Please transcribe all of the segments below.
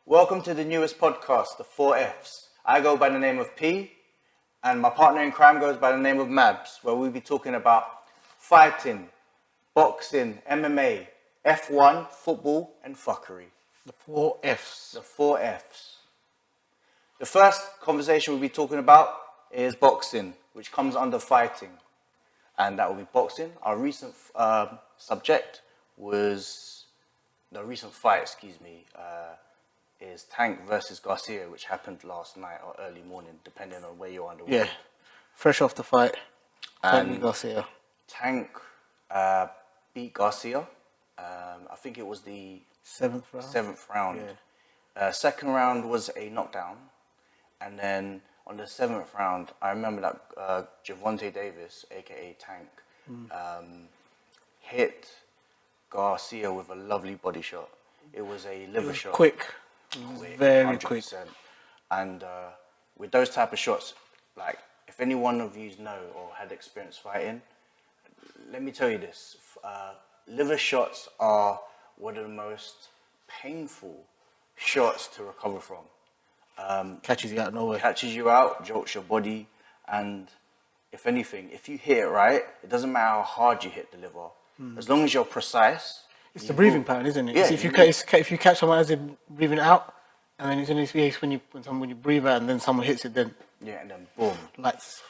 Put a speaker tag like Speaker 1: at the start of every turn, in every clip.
Speaker 1: Welcome to the newest podcast, the 4Fs. I go by the name of P, and my partner in crime goes by the name of Mabs, where we'll be talking about fighting, boxing, MMA, F1, football, and fuckery.
Speaker 2: The 4Fs.
Speaker 1: The 4Fs. The first conversation we'll be talking about is boxing, which comes under fighting. And that will be boxing. Our recent subject was, the recent fight, is Tank versus Garcia, which happened last night or early morning, depending on where you're on the world.
Speaker 2: Yeah, fresh off the fight. Tank Garcia.
Speaker 1: Tank beat Garcia. I think it was the seventh round.
Speaker 2: Yeah.
Speaker 1: Second round was a knockdown. And then on the seventh round, I remember that Gervonta Davis, a.k.a. Tank, hit Garcia with a lovely body shot. It was a liver shot.
Speaker 2: Quick. Very 100%. Quick.
Speaker 1: And with those type of shots, like, if any one of you know or had experience fighting, let me tell you this. Liver shots are one of the most painful shots to recover from.
Speaker 2: Catches you out of nowhere.
Speaker 1: Catches you out, jolts your body, and if anything, if you hit it right, it doesn't matter how hard you hit the liver. As long as you're precise.
Speaker 2: It's the breathing pattern, isn't it?
Speaker 1: Yeah,
Speaker 2: if you catch someone as they're breathing out, and then it's only when you breathe out and then someone hits it, then
Speaker 1: and then boom.
Speaker 2: Lights.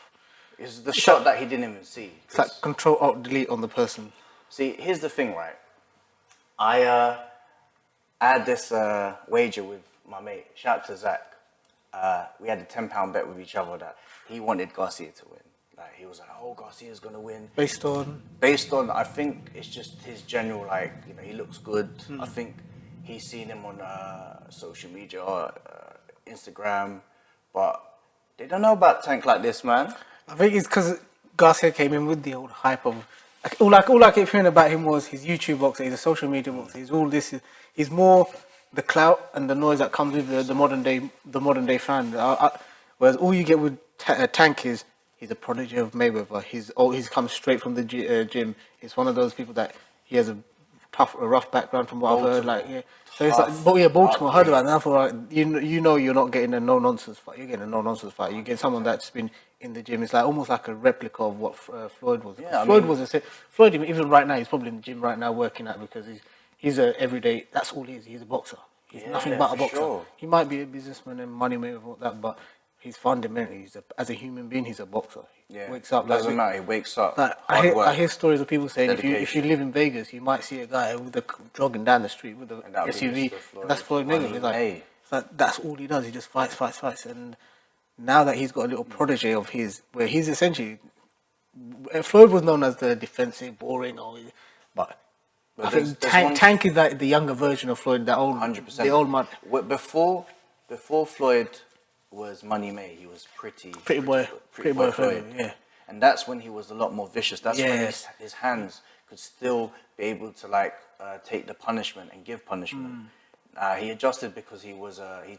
Speaker 1: It's the shot that he didn't even see.
Speaker 2: It's like Control-Alt-Delete on the person.
Speaker 1: See, here's the thing, right? I had this wager with my mate. Shout out to Zach. We had a £10 bet with each other that he wanted Garcia to win. Like, he was like, oh, Garcia's gonna win. Based on, I think it's just his general, like, you know, he looks good. I think he's seen him on social media, Instagram, but they don't know about Tank like this, man.
Speaker 2: I think it's because Garcia came in with the old hype of, all I keep hearing about him was his YouTube boxer, he's a social media boxer, he's all this, he's more the clout and the noise that comes with the modern day fan. Whereas all you get with Tank is, he's a prodigy of Mayweather. He's come straight from the gym. It's one of those people that he has a rough background from what I've heard. Like, yeah. So it's like, Baltimore. I heard about it. And I thought, like, you know, you're not getting a no nonsense fight. You're getting a no nonsense fight. You get someone that's been in the gym. It's like almost like a replica of what Floyd was. Yeah, Floyd even right now, he's probably in the gym right now working out because he's a everyday. That's all he is. He's a boxer. He's nothing but a boxer. Sure. He might be a businessman and money maker and all that, but he's fundamentally, as a human being, he's a boxer. He wakes up.
Speaker 1: Doesn't matter. He wakes up.
Speaker 2: Like, I hear stories of people saying if you live in Vegas, you might see a guy jogging down the street with a SUV, and that's Floyd Mayweather. It's like that's all he does. He just fights. And now that he's got a little protege of his, where he's essentially, Floyd was known as the defensive, boring, but I think Tank is like the younger version of Floyd, that old, 100%. The old man.
Speaker 1: Before Floyd was money made, he was pretty boy Floyd.
Speaker 2: Yeah.
Speaker 1: And that's when he was a lot more vicious. That's when his hands could still be able to, like, take the punishment and give punishment. He adjusted because he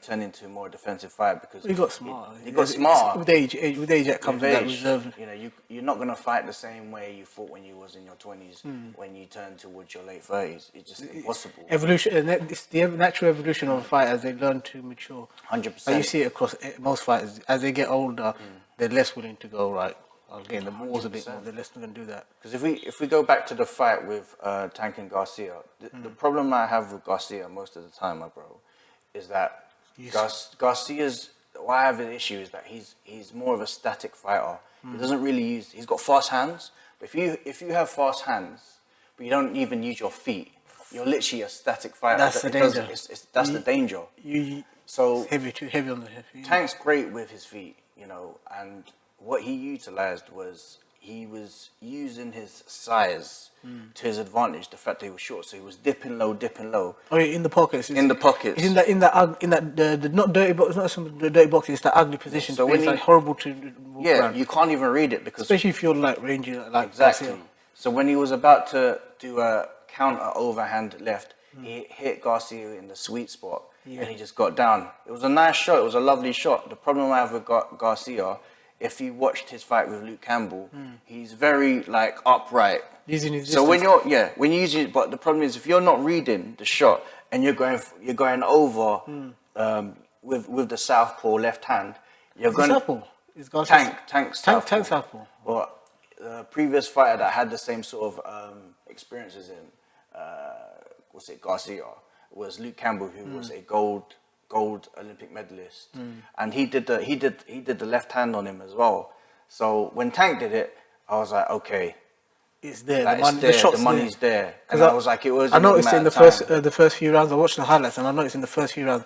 Speaker 1: turned into a more defensive fighter because
Speaker 2: he got smart.
Speaker 1: He got smart.
Speaker 2: With age that comes with that reserve.
Speaker 1: You know, you're not gonna fight the same way you fought when you was in your 20s. When you turn towards your late 30s, it's just impossible.
Speaker 2: Evolution, and it's the natural evolution of a fighter as they learn to mature.
Speaker 1: 100%.
Speaker 2: You see it across most fighters as they get older, they're less willing to go right. Again, the war's a bit more. They're less going to do that.
Speaker 1: Because if we go back to the fight with Tank and Garcia, the problem I have with Garcia most of the time, my bro, is that Garcia's. Why I have an issue is that he's more of a static fighter. He doesn't really use. He's got fast hands, but if you have fast hands, but you don't even use your feet, you're literally a static fighter.
Speaker 2: That's the danger.
Speaker 1: That's the danger. So
Speaker 2: too heavy on the feet.
Speaker 1: Tank's great with his feet, you know, and what he utilized was he was using his size to his advantage. The fact that he was short, so he was dipping low.
Speaker 2: Oh, yeah, in the pockets.
Speaker 1: In the pockets.
Speaker 2: It's in that the not dirty box. Not some dirty box. It's that ugly position. So it's like horrible to walk around.
Speaker 1: You can't even read it because
Speaker 2: especially if you're like rangy, like
Speaker 1: exactly.
Speaker 2: Garcia.
Speaker 1: So when he was about to do a counter overhand left, he hit Garcia in the sweet spot, and he just got down. It was a nice shot. It was a lovely shot. The problem I have with Garcia, if you watched his fight with Luke Campbell, he's very, like, upright.
Speaker 2: Using his
Speaker 1: so when you're using it, but the problem is if you're not reading the shot and you're going over with the southpaw left hand, you're going
Speaker 2: Southpaw. Is Garcia
Speaker 1: tank southpaw.
Speaker 2: Tank Southpaw.
Speaker 1: Well, the previous fighter that had the same sort of experience as him, was it Garcia, was Luke Campbell, who was a gold Olympic medalist, and he did the left hand on him as well. So when Tank did it, I was like, okay,
Speaker 2: It's there.
Speaker 1: like,
Speaker 2: The money,
Speaker 1: it's there,
Speaker 2: the shots
Speaker 1: the money's there, and
Speaker 2: I
Speaker 1: I was like, it was.
Speaker 2: I noticed in
Speaker 1: the
Speaker 2: the first few rounds. I watched the highlights, and I noticed in the first few rounds,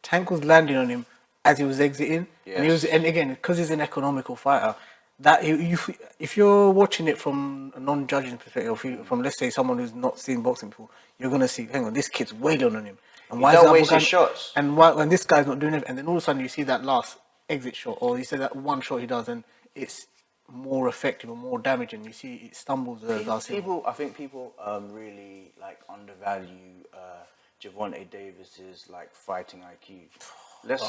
Speaker 2: Tank was landing on him as he was exiting, and he was.
Speaker 1: Yes.
Speaker 2: And again, because he's an economical fighter, that if you're watching it from a non-judging perspective, from let's say someone who's not seen boxing before, you're gonna see, hang on, this kid's wailing on him, and why is
Speaker 1: don't
Speaker 2: the other
Speaker 1: waste
Speaker 2: guy,
Speaker 1: his shots.
Speaker 2: and why when this guy's not doing it, and then all of a sudden you see that last exit shot, or you see that one shot he does, and it's more effective or more damaging. You see, it stumbles Garcia.
Speaker 1: I think people really like undervalue Gervonta Davis's like fighting IQ.
Speaker 2: That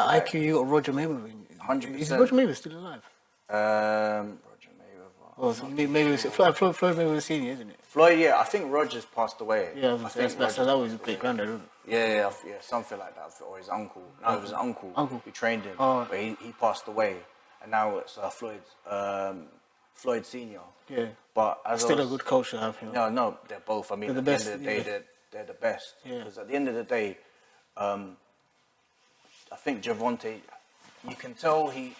Speaker 1: like,
Speaker 2: IQ you got Roger Mayweather.
Speaker 1: 100%.
Speaker 2: Is Roger Mayweather still alive?
Speaker 1: Roger Mayweather.
Speaker 2: Or maybe Floyd Mayweather Senior, isn't it?
Speaker 1: Floyd, yeah, I think Rogers passed away.
Speaker 2: Yeah,
Speaker 1: I think
Speaker 2: that's that was his great granddad, wasn't it?
Speaker 1: Yeah, something like that, or his uncle. No, it was his uncle. Who trained him,
Speaker 2: Oh.
Speaker 1: but he passed away, and now it's Floyd Senior.
Speaker 2: Yeah,
Speaker 1: But as
Speaker 2: still a good coach to have. You know?
Speaker 1: No, they're both. I mean,
Speaker 2: They're
Speaker 1: at
Speaker 2: the
Speaker 1: the
Speaker 2: best,
Speaker 1: end of the day, they're the best.
Speaker 2: Yeah.
Speaker 1: Because at the end of the day, I think Gervonta, you can tell he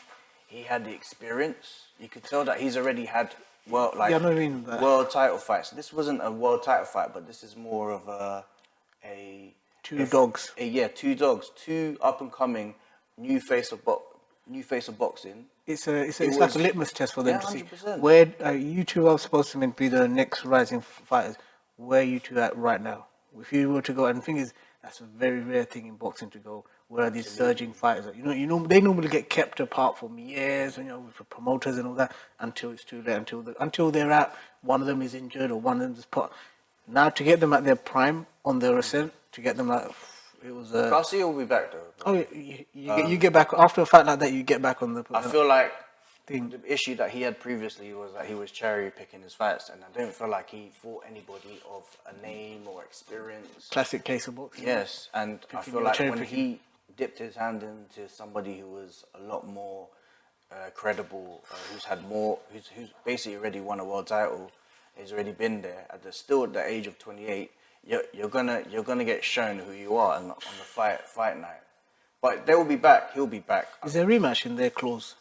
Speaker 1: had the experience. You could tell that he's already had world title fights. This wasn't a world title fight, but this is more of
Speaker 2: Two dogs.
Speaker 1: Two dogs, two up and coming, new face of boxing.
Speaker 2: It's like a litmus test for them
Speaker 1: Yeah,
Speaker 2: to see
Speaker 1: 100%.
Speaker 2: where you two are supposed to be the next rising fighters. Where are you two at right now? If you were to go, and the thing is, that's a very rare thing in boxing to go. Where are these surging fighters? They normally get kept apart for years, with promoters and all that, until it's too late. Until they're at, one of them is injured or one of them is put. Now to get them at their prime on their ascent, to get them like it was.
Speaker 1: Garcia will be back though.
Speaker 2: Oh, you get back after a fight like that. You get back on the.
Speaker 1: I feel like
Speaker 2: thing.
Speaker 1: the issue that he had previously was that he was cherry picking his fights, and I don't feel like he fought anybody of a name or experience.
Speaker 2: Classic case of boxing.
Speaker 1: Yes, and I feel like when he dipped his hand into somebody who was a lot more credible, who's basically already won a world title, he's already been there. Still at the age of 28, you're gonna get shown who you are on the fight night. But they will be back. He'll be back.
Speaker 2: Is there a rematch in their clause?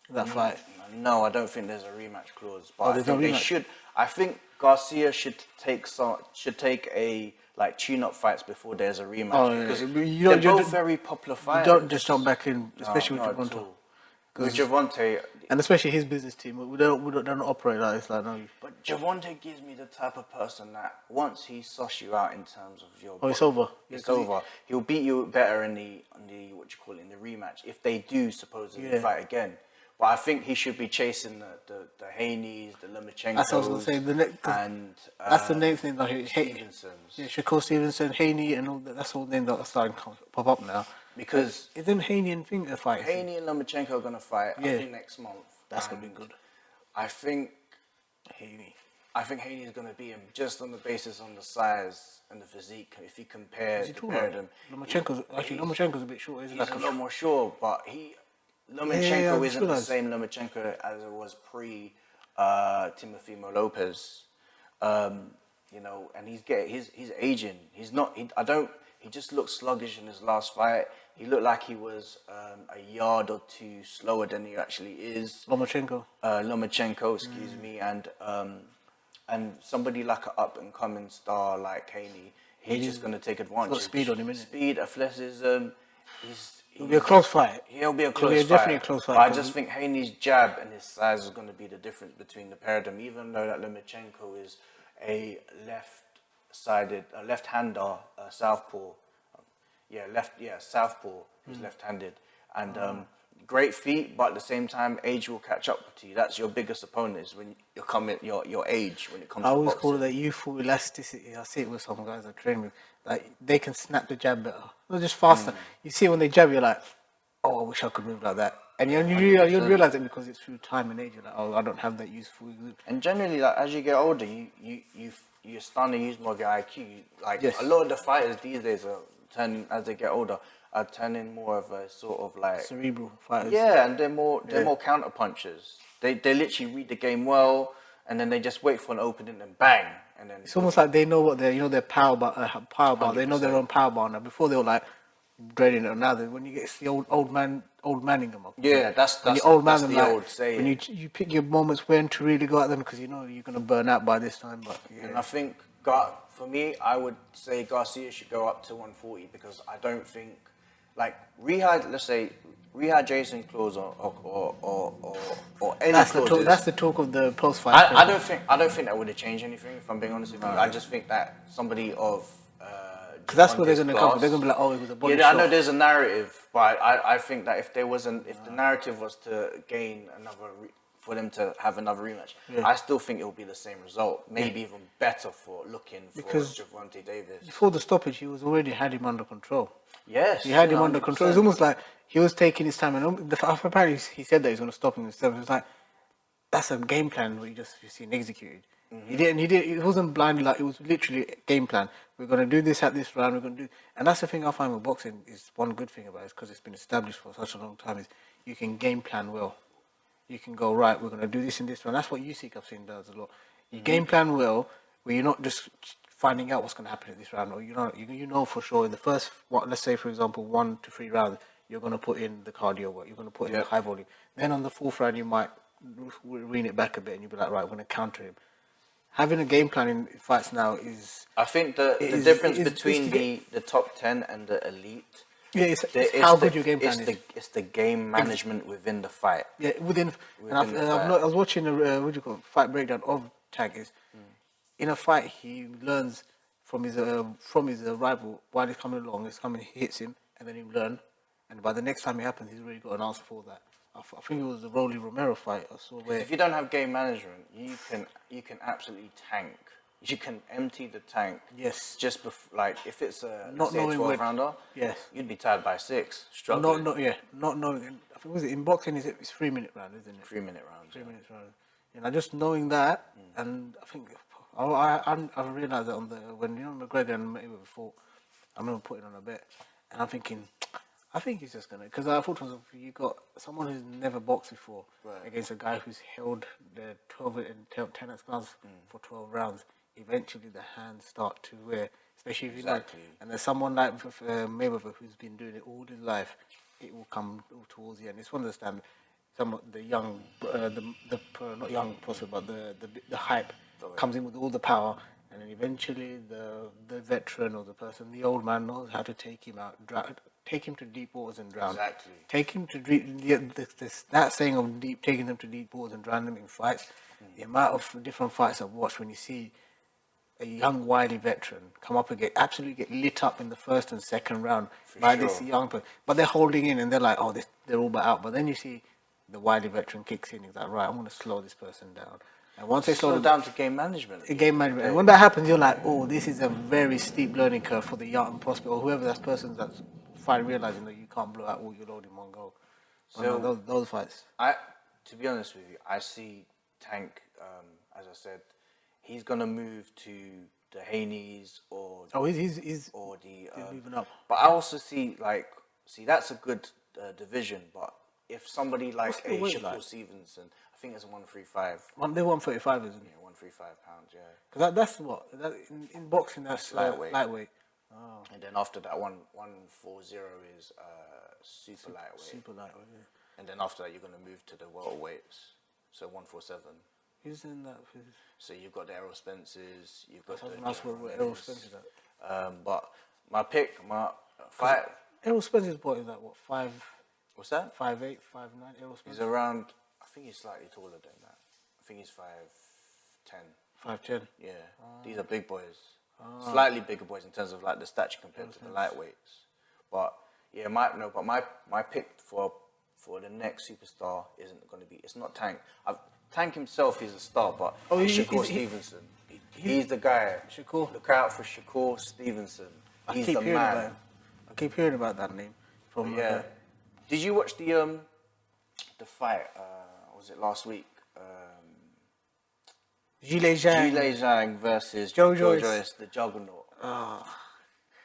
Speaker 2: That fight?
Speaker 1: No, I don't think there's a rematch clause. But I
Speaker 2: there's no
Speaker 1: think they
Speaker 2: rematch?
Speaker 1: should. I think Garcia should take a like tune-up fights before there's a rematch.
Speaker 2: Oh, yeah.
Speaker 1: Because
Speaker 2: You
Speaker 1: they're
Speaker 2: don't-
Speaker 1: both very popular fighters.
Speaker 2: Don't just jump back in, especially
Speaker 1: No,
Speaker 2: with
Speaker 1: not at
Speaker 2: Gervonta.
Speaker 1: all. With Gervonta,
Speaker 2: And especially his business team. We don't operate like this. Like, no.
Speaker 1: but Gervonta gives me the type of person that once he suss you out in terms of your,
Speaker 2: Oh, it's over.
Speaker 1: it's over. He'll beat you better in the in the rematch if they do supposedly fight again. But I think he should be chasing the Haney's, the Lomachenkos.
Speaker 2: That's what I was gonna say.
Speaker 1: And
Speaker 2: That's the next name that
Speaker 1: Stevensons.
Speaker 2: Yeah, Shakur Stevenson, Haney, and all that. That's all names that are starting to pop up now.
Speaker 1: Because
Speaker 2: Isn't Haney and Finger fight?
Speaker 1: Haney and Lomachenko are gonna fight. I think next month.
Speaker 2: That's gonna be good.
Speaker 1: I think
Speaker 2: Haney.
Speaker 1: Haney's gonna beat him just on the basis on the size and the physique. If you compare them,
Speaker 2: Lomachenko's a bit short. Isn't
Speaker 1: he's
Speaker 2: like
Speaker 1: a lot more sure, but Lomachenko isn't the
Speaker 2: realised.
Speaker 1: same Lomachenko as it was pre Timofimo Lopez. And he's aging. He's not. He just looked sluggish in his last fight. He looked like he was a yard or two slower than he actually is. Lomachenko, excuse me, and somebody like an up and coming star like Haney, he's just gonna take advantage.
Speaker 2: Got speed on him, innit?
Speaker 1: Speed, athleticism.
Speaker 2: It'll be a close fight.
Speaker 1: He'll be a close fight.
Speaker 2: Definitely a close fight.
Speaker 1: But I just think Haney's jab and his size is going to be the difference between the pair of them. Even though that Lomachenko is a left-hander, southpaw. Southpaw. Who's left-handed, and great feet. But at the same time, age will catch up to you. That's your biggest opponent is when you come at your age when it comes.
Speaker 2: I
Speaker 1: to
Speaker 2: always
Speaker 1: boxing.
Speaker 2: call it that youthful elasticity. I see it with some guys I train with. Like they can snap the jab better. Not just faster. You see it when they jab, you're like, oh, I wish I could move like that. And you realize it because it's through time and age. You're like, oh, I don't have that youthful.
Speaker 1: And generally, like as you get older, you're starting to use more of your IQ. A lot of the fighters these days are, in as they get older, are turning more of a sort of like
Speaker 2: cerebral fighters.
Speaker 1: yeah, and they're more counter punchers. They literally read the game well, and then they just wait for an opening and bang, and then
Speaker 2: It's almost like they know what their power bar. They know their
Speaker 1: 100%.
Speaker 2: own power bar now. Before they were like dreading it. Now when you get the old manning them up.
Speaker 1: Yeah, that's
Speaker 2: when you old man
Speaker 1: that's
Speaker 2: them,
Speaker 1: the
Speaker 2: like,
Speaker 1: old saying.
Speaker 2: when you pick your moments when to really go at them because you know you're gonna burn out by this time. But yeah.
Speaker 1: And I think for me, I would say Garcia should go up to 140 because I don't think like let's say rehydration clause or any clauses.
Speaker 2: That's the talk of the post fight.
Speaker 1: I don't think that would have changed anything. If I'm being honest with you, I just think that somebody of
Speaker 2: because that's where they're gonna come. They're gonna be like, oh, it was a body shot.
Speaker 1: Yeah, I know there's a narrative, but I think that if the narrative was to gain for them to have another rematch, I still think it will be the same result, maybe even better for Gervonta Davis.
Speaker 2: Before the stoppage, he was already had him under control.
Speaker 1: Yes,
Speaker 2: he had him under control. It was almost like he was taking his time, and apparently he said that he's going to stop him and stuff. It was like that's a game plan where you've seen executed. Mm-hmm. He didn't. It wasn't blindly, like it was literally a game plan. We're going to do this at this round. We're going to do, and that's the thing I find with boxing is one good thing about it, because it's been established for such a long time. Is you can game plan well. You can go right. We're going to do this in this round. That's what USYK I've seen does a lot. You game plan well, where you're not just finding out what's going to happen in this round, or you know for sure in the first, let's say for example 1 to 3 rounds, you're going to put in the cardio work. You're going to put in the high volume. Then on the 4th round, you might rein it back a bit, and you'll be like, right, we're going to counter him. Having a game plan in fights now is...
Speaker 1: I think the difference between the top 10 and the elite...
Speaker 2: Yeah, it's how good your game plan is.
Speaker 1: It's the game management within the fight.
Speaker 2: Yeah, I was watching a fight breakdown of Tank. In a fight, he learns from his rival while he's coming along. He hits him, and then he learn. And by the next time it happens, he's already got an answer for that. I think it was the Rolly Romero fight. I saw where
Speaker 1: if you don't have game management, you can absolutely tank. You can empty the tank.
Speaker 2: Yes.
Speaker 1: Just like if it's a
Speaker 2: not knowing
Speaker 1: 12 rounder.
Speaker 2: Yes.
Speaker 1: You'd be tired by 6. Struggling.
Speaker 2: Not knowing. I think in boxing it's 3-minute round, isn't it?
Speaker 1: 3-minute round.
Speaker 2: 3 minutes round. And just knowing that, and I think I realized that when McGregor and Mayweather fought, I remember putting on a bet, and I'm thinking, I think he's just gonna, because I thought to myself, you got someone who's never boxed before against a guy who's held the 12 and 10 gloves for 12 rounds. Eventually, the hands start to wear, especially if you know. And there's someone like Mayweather who's been doing it all his life. It will come towards the end. It's one of some of the young, not young prospect, but the hype comes in with all the power, and then eventually the veteran or the old man knows how to take him out, take him to deep waters and drown.
Speaker 1: Exactly.
Speaker 2: Take him to that saying of taking them to deep waters and drown them in fights. The amount of different fights I've watched when you see a young wily veteran come up and absolutely get lit up in the 1st and 2nd round this young person, but they're holding in and they're like, oh, they're all but out. But then you see the wily veteran kicks in. He's like, right, I'm going to slow this person down. And once they slow them
Speaker 1: down to game management.
Speaker 2: And when that happens, you're like, oh, this is a very steep learning curve for the young prospect or whoever that person that's finally realizing that you can't blow out all your load in one go. So those fights.
Speaker 1: To be honest with you, I see Tank, as I said, he's gonna move to the Haney's or
Speaker 2: he's moving up.
Speaker 1: But I also see that's a good division. But if somebody like Shakur Stevenson, I think it's 135.
Speaker 2: They're 135, isn't it?
Speaker 1: Yeah, 135 pounds. Yeah.
Speaker 2: Because that's what in boxing that's lightweight. Oh.
Speaker 1: And then after that, 140 is super lightweight.
Speaker 2: Super lightweight. Yeah.
Speaker 1: And then after that, you're gonna move to the welterweights. So 147.
Speaker 2: Who's in that?
Speaker 1: So you've got the Errol Spencers, you've got the
Speaker 2: Errol Spencers at.
Speaker 1: But my fight.
Speaker 2: Errol Spencers is that what 5?
Speaker 1: What's that?
Speaker 2: 5'8", 5'9". Errol Spencers.
Speaker 1: He's around. I think he's slightly taller than that. I think he's 5'10".
Speaker 2: 5'10".
Speaker 1: Yeah, these are big boys. Slightly bigger boys in terms of like the stature compared to the lightweights. But yeah, my pick for the next superstar isn't going to be. It's not Tank. Tank himself is a star, but Shakur Stevenson. He's the guy.
Speaker 2: Shakur.
Speaker 1: Look out for Shakur Stevenson. He's the man.
Speaker 2: I keep hearing about that name.
Speaker 1: Did you watch the fight? Was it last week?
Speaker 2: Zhilei Zhang
Speaker 1: versus
Speaker 2: Joe
Speaker 1: Joyce, the Juggernaut.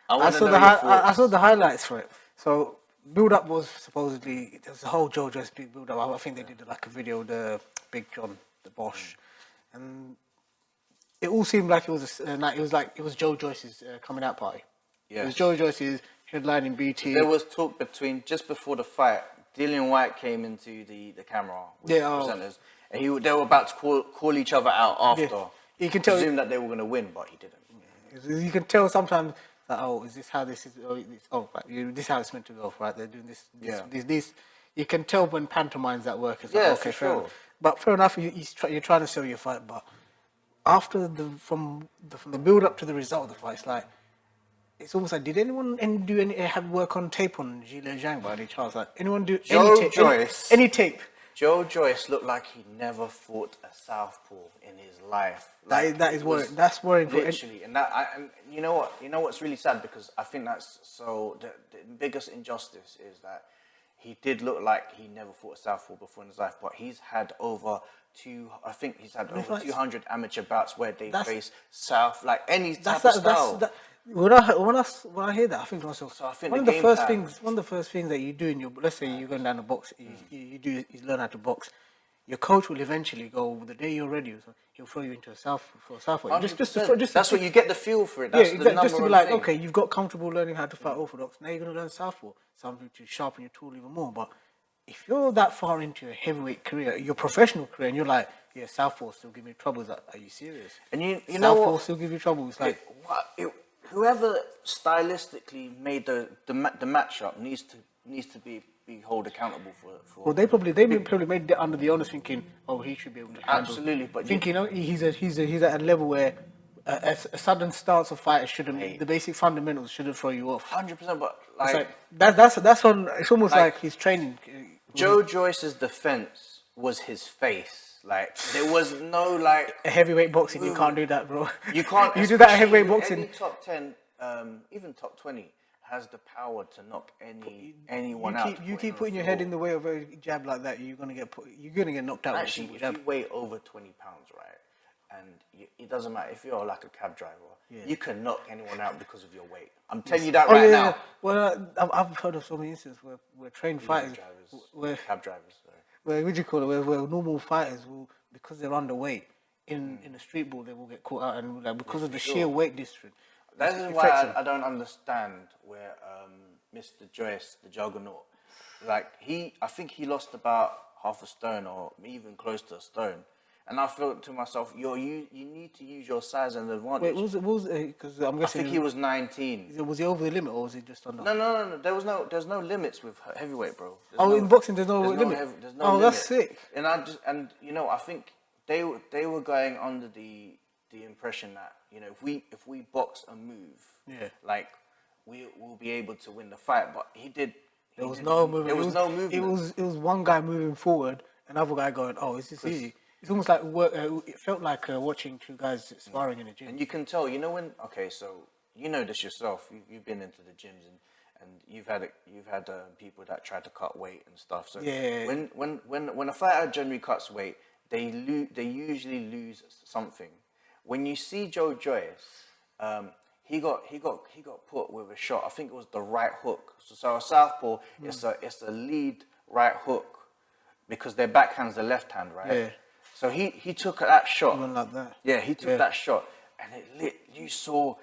Speaker 2: I saw I saw the highlights for it. So build up was supposedly there was a whole Joe Joyce big build up. I think they did like a video, the Big John, the Bosch, and it all seemed like it was it was Joe Joyce's coming out party. It was Joe Joyce's headlining BT.
Speaker 1: There was talk between just before the fight. Dillian White came into the camera with the presenters, and they were about to call each other out after.
Speaker 2: Yeah. You can tell.
Speaker 1: Presume that they were going to win, but he didn't.
Speaker 2: You can tell sometimes that, oh, is this how this is? Right, this is how it's meant to go, right? They're doing this. You can tell when pantomimes at work. It's like, okay, fair enough. But fair enough, you're trying to sell your fight. But after from the build up to the result of the fight, it's like it's almost like, did anyone have work on tape on Gilles Zhang by any chance? Like anyone do any tape?
Speaker 1: Joe Joyce looked like he never fought a southpaw in his life. Like,
Speaker 2: that is worrying. That's worrying.
Speaker 1: Literally, and you know what? You know what's really sad, because I think that's the biggest injustice is that he did look like he never fought a southpaw before in his life, but he's had over 200 amateur bouts where they face any type of style.
Speaker 2: When I hear that, I think to myself.
Speaker 1: So I think
Speaker 2: one of the first things that you do in your, let's say you're going down the box, you learn how to box. Your coach will eventually go, the day you're ready, so he'll throw you into a southpaw.
Speaker 1: That's what you get the feel for it. That's
Speaker 2: just to be like, okay, you've got comfortable learning how to fight orthodox. Now you're going to learn southpaw, something to sharpen your tool even more. But if you're that far into your heavyweight career, your professional career, and you're like, yeah, southpaw still give me trouble. Are you serious?
Speaker 1: And you know
Speaker 2: southpaw
Speaker 1: what?
Speaker 2: Still give you trouble. It's like
Speaker 1: whoever stylistically made the matchup needs to be hold accountable for.
Speaker 2: Well, they probably made it under the honest thinking, oh, he should be able to handle.
Speaker 1: Absolutely, but
Speaker 2: he's at a level where a sudden stance of fight shouldn't. The basic fundamentals shouldn't throw you off.
Speaker 1: 100%, but
Speaker 2: that's on. It's almost like he's training.
Speaker 1: Joe Joyce's defense was his face. Like there was no
Speaker 2: a heavyweight boxing. You can't do that, bro.
Speaker 1: You can't.
Speaker 2: You do that in heavyweight boxing.
Speaker 1: Any top 10, even top 20, has the power to knock anyone out.
Speaker 2: You keep putting your head in the way of a jab like that, you're gonna get knocked out.
Speaker 1: Actually, if you weigh over 20 pounds, right, and it doesn't matter if you're like a cab driver, you can knock anyone out because of your weight. I'm telling you that now.
Speaker 2: Yeah. Well, I've heard of so many instances where trained fighters,
Speaker 1: cab drivers.
Speaker 2: Where would you call it? Where normal fighters will, because they're underweight, in a street ball they will get caught out, and because of the sheer weight difference.
Speaker 1: That is why I don't understand where Mr. Joyce, the juggernaut, I think he lost about half a stone or even close to a stone. And I thought to myself, you need to use your size and advantage.
Speaker 2: Wait, because I'm guessing.
Speaker 1: I think he was 19.
Speaker 2: Was he over the limit or was he just under?
Speaker 1: No. There's no limits with heavyweight, bro.
Speaker 2: In boxing there's no limit.
Speaker 1: There's no limit.
Speaker 2: That's sick.
Speaker 1: And I think they were going under the impression that if we box and move, we'll be able to win the fight. But
Speaker 2: there was no movement. It was one guy moving forward, another guy going, "Oh, is this easy?" It's almost like it felt like watching two guys sparring in a gym.
Speaker 1: And you can tell, so you know this yourself. You've been into the gyms and you've had people that try to cut weight and stuff. So when a fighter generally cuts weight, they usually lose something. When you see Joe Joyce, he got put with a shot. I think it was the right hook. So a southpaw, it's a lead right hook because their backhand's the left hand, right?
Speaker 2: Yeah.
Speaker 1: So he took that shot.
Speaker 2: Even like that.
Speaker 1: Yeah, he took that shot, and it lit. You saw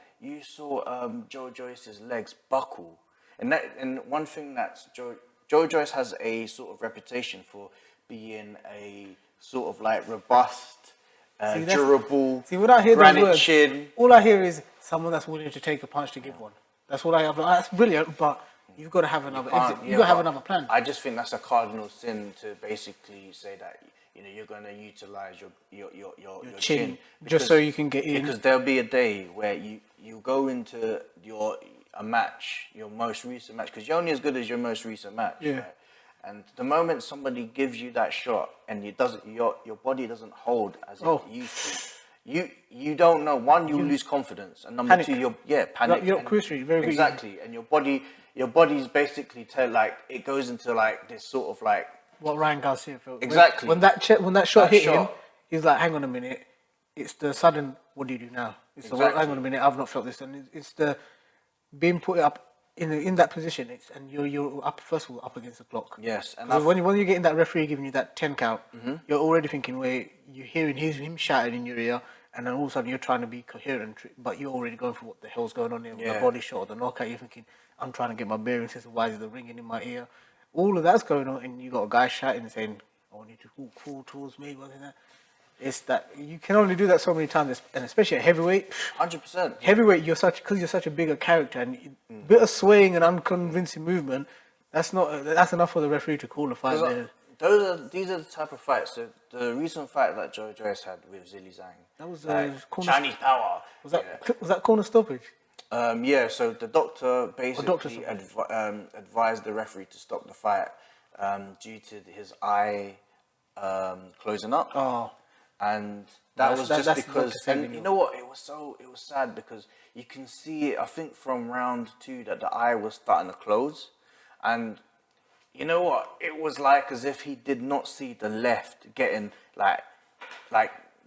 Speaker 1: Joe Joyce's legs buckle, and one thing that's Joe Joyce has a sort of reputation for being a sort of like robust, durable,
Speaker 2: when I hear
Speaker 1: granite
Speaker 2: those words,
Speaker 1: chin.
Speaker 2: All I hear is someone that's willing to take a punch to give one. That's what I have. That's brilliant, but you've got to have another exit. You've got to have another plan.
Speaker 1: I just think that's a cardinal sin to basically say that you're going to utilize your chin
Speaker 2: just so you can get in.
Speaker 1: Because there'll be a day where you go into your most recent match, because you're only as good as your most recent match.
Speaker 2: Yeah.
Speaker 1: Right? And the moment somebody gives you that shot and your body doesn't hold as it used to, you don't know. One, you lose confidence, and number two, panic.
Speaker 2: You're crucial, very
Speaker 1: exactly, and your body's basically it goes into like this sort of like.
Speaker 2: What Ryan Garcia felt.
Speaker 1: Exactly.
Speaker 2: When that shot hit him, he's like, hang on a minute. It's the sudden, what do you do now? It's the, hang on a minute, I've not felt this. And it's the being put up in that position, and you're up first of all up against the clock.
Speaker 1: Yes, and
Speaker 2: Because when you're getting that referee giving you that 10 count, you're already thinking, wait, you're hearing him shouting in your ear, and then all of a sudden you're trying to be coherent, but you're already going for what the hell's going on there with the body shot or the knockout. You're thinking, I'm trying to get my bearings. Why is the ringing in my ear? All of that's going on, and you got a guy shouting and saying, I want you to walk forward towards me, wasn't that? It's that you can only do that so many times, and especially at heavyweight.
Speaker 1: 100%.
Speaker 2: Heavyweight, because you're such a bigger character, and a bit of swaying and unconvincing movement. That's enough for the referee to call a fight.
Speaker 1: These are the type of fights. So the recent fight that Joe Joyce had with Zhilei Zhang.
Speaker 2: That was
Speaker 1: Chinese power.
Speaker 2: Was that corner stoppage?
Speaker 1: Yeah. So the doctor basically advised the referee to stop the fight due to his eye closing up.
Speaker 2: Oh.
Speaker 1: And that was just because, and you know what, it was sad because you can see it, I think from round 2 that the eye was starting to close, and you know what, it was like as if he did not see the left getting like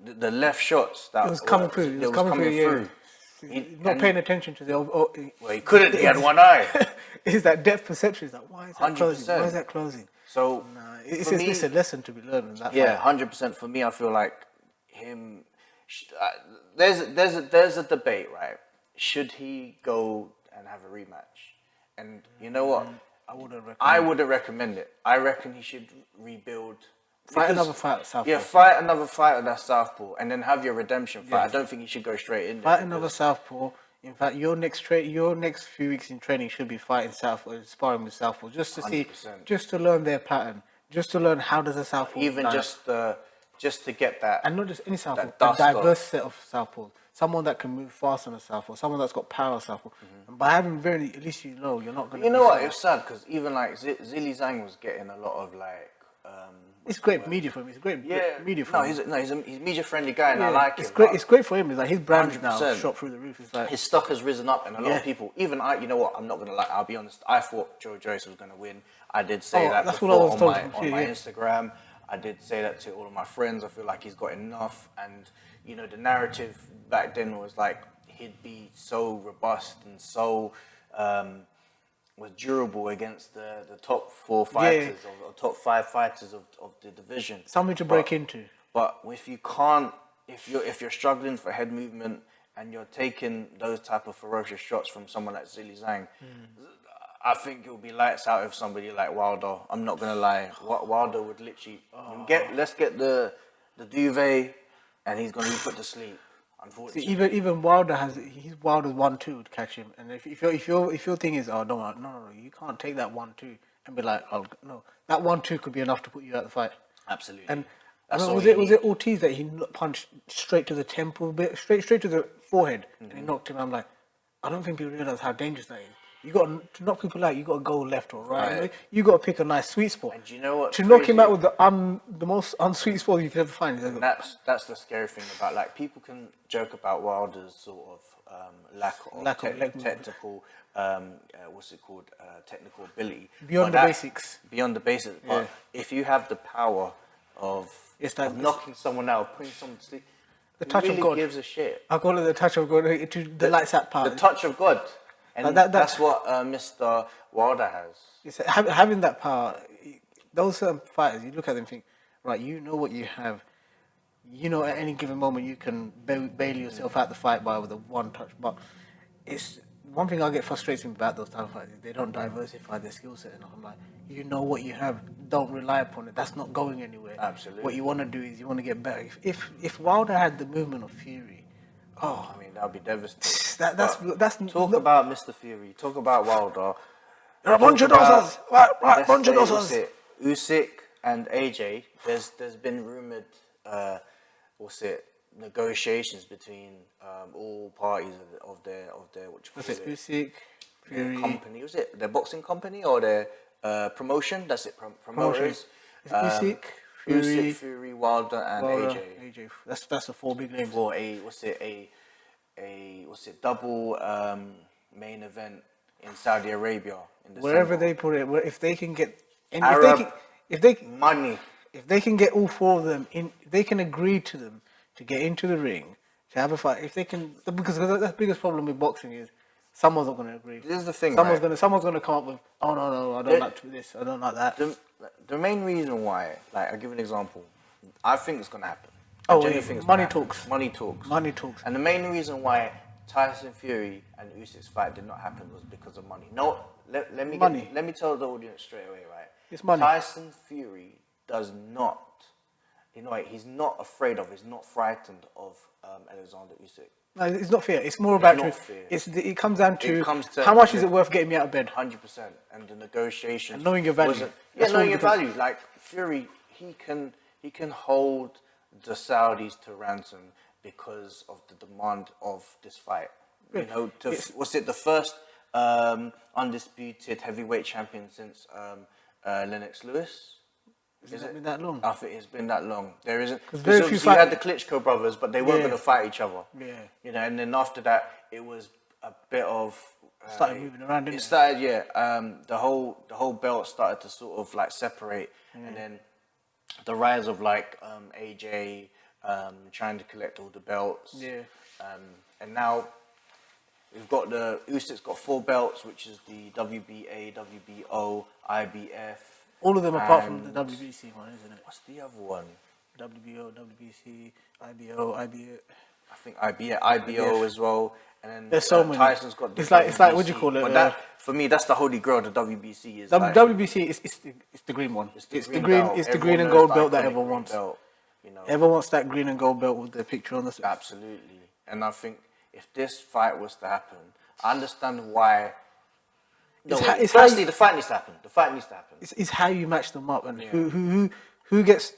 Speaker 1: the left shots that
Speaker 2: was coming through. It was coming through. Not paying attention to the.
Speaker 1: Well, he couldn't. He had one eye.
Speaker 2: It's that depth perception. It's like, why is that
Speaker 1: 100%.
Speaker 2: closing? Why is that closing?
Speaker 1: So
Speaker 2: it's a lesson to be learned in that.
Speaker 1: Yeah, 100%. For me, I feel like him. There's a debate, right? Should he go and have a rematch? And you know what? I wouldn't recommend it. I reckon he should rebuild.
Speaker 2: Fight another fight at Southpaw.
Speaker 1: Yeah, fight another fight at that Southpaw, and then have your redemption fight. I don't think he should go straight in.
Speaker 2: Fight another Southpaw. In fact, your next few weeks in training should be fighting Southpaw, sparring with Southpaw, just to
Speaker 1: 100%.
Speaker 2: just to learn their pattern, just to learn how does a Southpaw.
Speaker 1: Even just to get that,
Speaker 2: and not just any Southpaw, a diverse set of Southpaws. Someone that can move fast on a Southpaw, someone that's got power Southpaw. And by having at least you're not going to.
Speaker 1: You know what? It's sad because even like Zhilei Zhang was getting a lot of like.
Speaker 2: It's great media for him. It's great media for him.
Speaker 1: He's a media friendly guy, and I like him.
Speaker 2: It's great for him. It's like his brand is now shot through the roof. It's like
Speaker 1: his stock has risen up, and a lot of people, even I, you know what? I'm not gonna lie. I'll be honest. I thought Joe Joyce was gonna win. I did say that
Speaker 2: that's
Speaker 1: before
Speaker 2: what I was
Speaker 1: on my Instagram. I did say that to all of my friends. I feel like he's got enough, and you know, the narrative back then was like he'd be so robust and so. Was durable against the top 4 fighters or top 5 fighters of the division.
Speaker 2: Something to break into.
Speaker 1: But if you can't, if you're struggling for head movement and you're taking those type of ferocious shots from someone like Zhilei Zhang, I think it'll be lights out if somebody like Wilder. I'm not gonna lie, Wilder would literally let's get the duvet and he's gonna be put to sleep.
Speaker 2: See, even Wilder Wilder's 1-2 to catch him, and if your thing is no, you can't take that 1-2 and be like, oh no, that 1-2 could be enough to put you out of the fight.
Speaker 1: Absolutely.
Speaker 2: And was it Ortiz that he punched straight to the temple, straight to the forehead, and he knocked him? I'm like, I don't think people realize how dangerous that is. You got to knock people out. You got to go left or right. You got to pick a nice sweet spot.
Speaker 1: And you know what?
Speaker 2: To knock him out with the most unsweet spot you could ever find.
Speaker 1: And that's the scary thing about, like, people can joke about Wilder's sort of lack of technical technical ability
Speaker 2: beyond the basics.
Speaker 1: Beyond the basics, but if you have the power of knocking someone out, putting someone to sleep,
Speaker 2: the touch of God
Speaker 1: gives a shit.
Speaker 2: I call it the touch of God. The lights out part.
Speaker 1: The touch of God. And that's what Mr. Wilder has.
Speaker 2: Having that power, those certain fighters, you look at them and think, right, you know what you have. You know at any given moment you can bail yourself out the fight with a one touch. But it's one thing I get frustrated about those type of fighters. They don't diversify their skill set enough. I'm like, you know what you have. Don't rely upon it. That's not going anywhere.
Speaker 1: Absolutely.
Speaker 2: What you want to do is you want to get better. If Wilder had the movement of Fury,
Speaker 1: I mean, that would be devastating.
Speaker 2: That's
Speaker 1: talk about Mr. Fury. Talk about Wilder.
Speaker 2: There are a bunch of dozers. Right, bunch of dozers.
Speaker 1: Usyk and AJ. There's been rumored, negotiations between all parties of their what you call it?
Speaker 2: Usyk, Fury
Speaker 1: company. Was it their boxing company or their promotion? That's it. Promoters.
Speaker 2: Usyk.
Speaker 1: Fury, Wilder, and AJ.
Speaker 2: That's the 4 big names.
Speaker 1: For a double main event in Saudi Arabia in December.
Speaker 2: Wherever they put it, if they can get
Speaker 1: money,
Speaker 2: if they can get all 4 of them in, they can agree to them to get into the ring to have a fight. If they can, because the biggest problem with boxing is someone's not going to agree.
Speaker 1: This is the thing,
Speaker 2: Someone's gonna come up with, oh no, I don't like this, I don't like that.
Speaker 1: The main reason why, like, I'll give you an example. I think it's gonna happen.
Speaker 2: Oh,
Speaker 1: I genuinely
Speaker 2: yeah,
Speaker 1: think it's
Speaker 2: money
Speaker 1: gonna happen.
Speaker 2: talks.
Speaker 1: Money talks.
Speaker 2: Money talks.
Speaker 1: And the main reason why Tyson Fury and Usyk's fight did not happen was because of money. No, let me tell the audience straight away, right?
Speaker 2: It's money.
Speaker 1: Tyson Fury does not, he's not afraid of, he's not frightened of Alexander Usyk.
Speaker 2: No, it's not fair. It's more about it comes down to how much is it worth getting me out of bed.
Speaker 1: 100%, and the negotiation.
Speaker 2: And knowing your value.
Speaker 1: Knowing your value. Like Fury, he can hold the Saudis to ransom because of the demand of this fight. You know, was it the first undisputed heavyweight champion since Lennox Lewis?
Speaker 2: Has it been that long?
Speaker 1: I think it's been that long. There isn't.
Speaker 2: Very few
Speaker 1: you had the Klitschko brothers, but they weren't going to fight each other.
Speaker 2: Yeah.
Speaker 1: You know, and then after that, it was a bit of.
Speaker 2: Started moving around, didn't it?
Speaker 1: It started, yeah. The whole belt started to sort of like separate, and then the rise of like AJ trying to collect all the belts.
Speaker 2: Yeah.
Speaker 1: And now we've got Usyk's got 4 belts, which is the WBA, WBO, IBF.
Speaker 2: All of them apart from the WBC one, isn't it?
Speaker 1: What's the other one?
Speaker 2: WBO, WBC, IBO, IBA.
Speaker 1: I think IBO as well. And then
Speaker 2: there's so many.
Speaker 1: Tyson's got the
Speaker 2: it's like what do you call it?
Speaker 1: But that, for me, that's the holy grail. The WBC is
Speaker 2: WBC is the green one. It's the green and gold belt that everyone wants. Everyone wants that green and gold belt with the picture on the side.
Speaker 1: Absolutely. And I think if this fight was to happen, I understand why. The fight needs to happen. The fight needs to happen.
Speaker 2: It's how you match them up and who gets.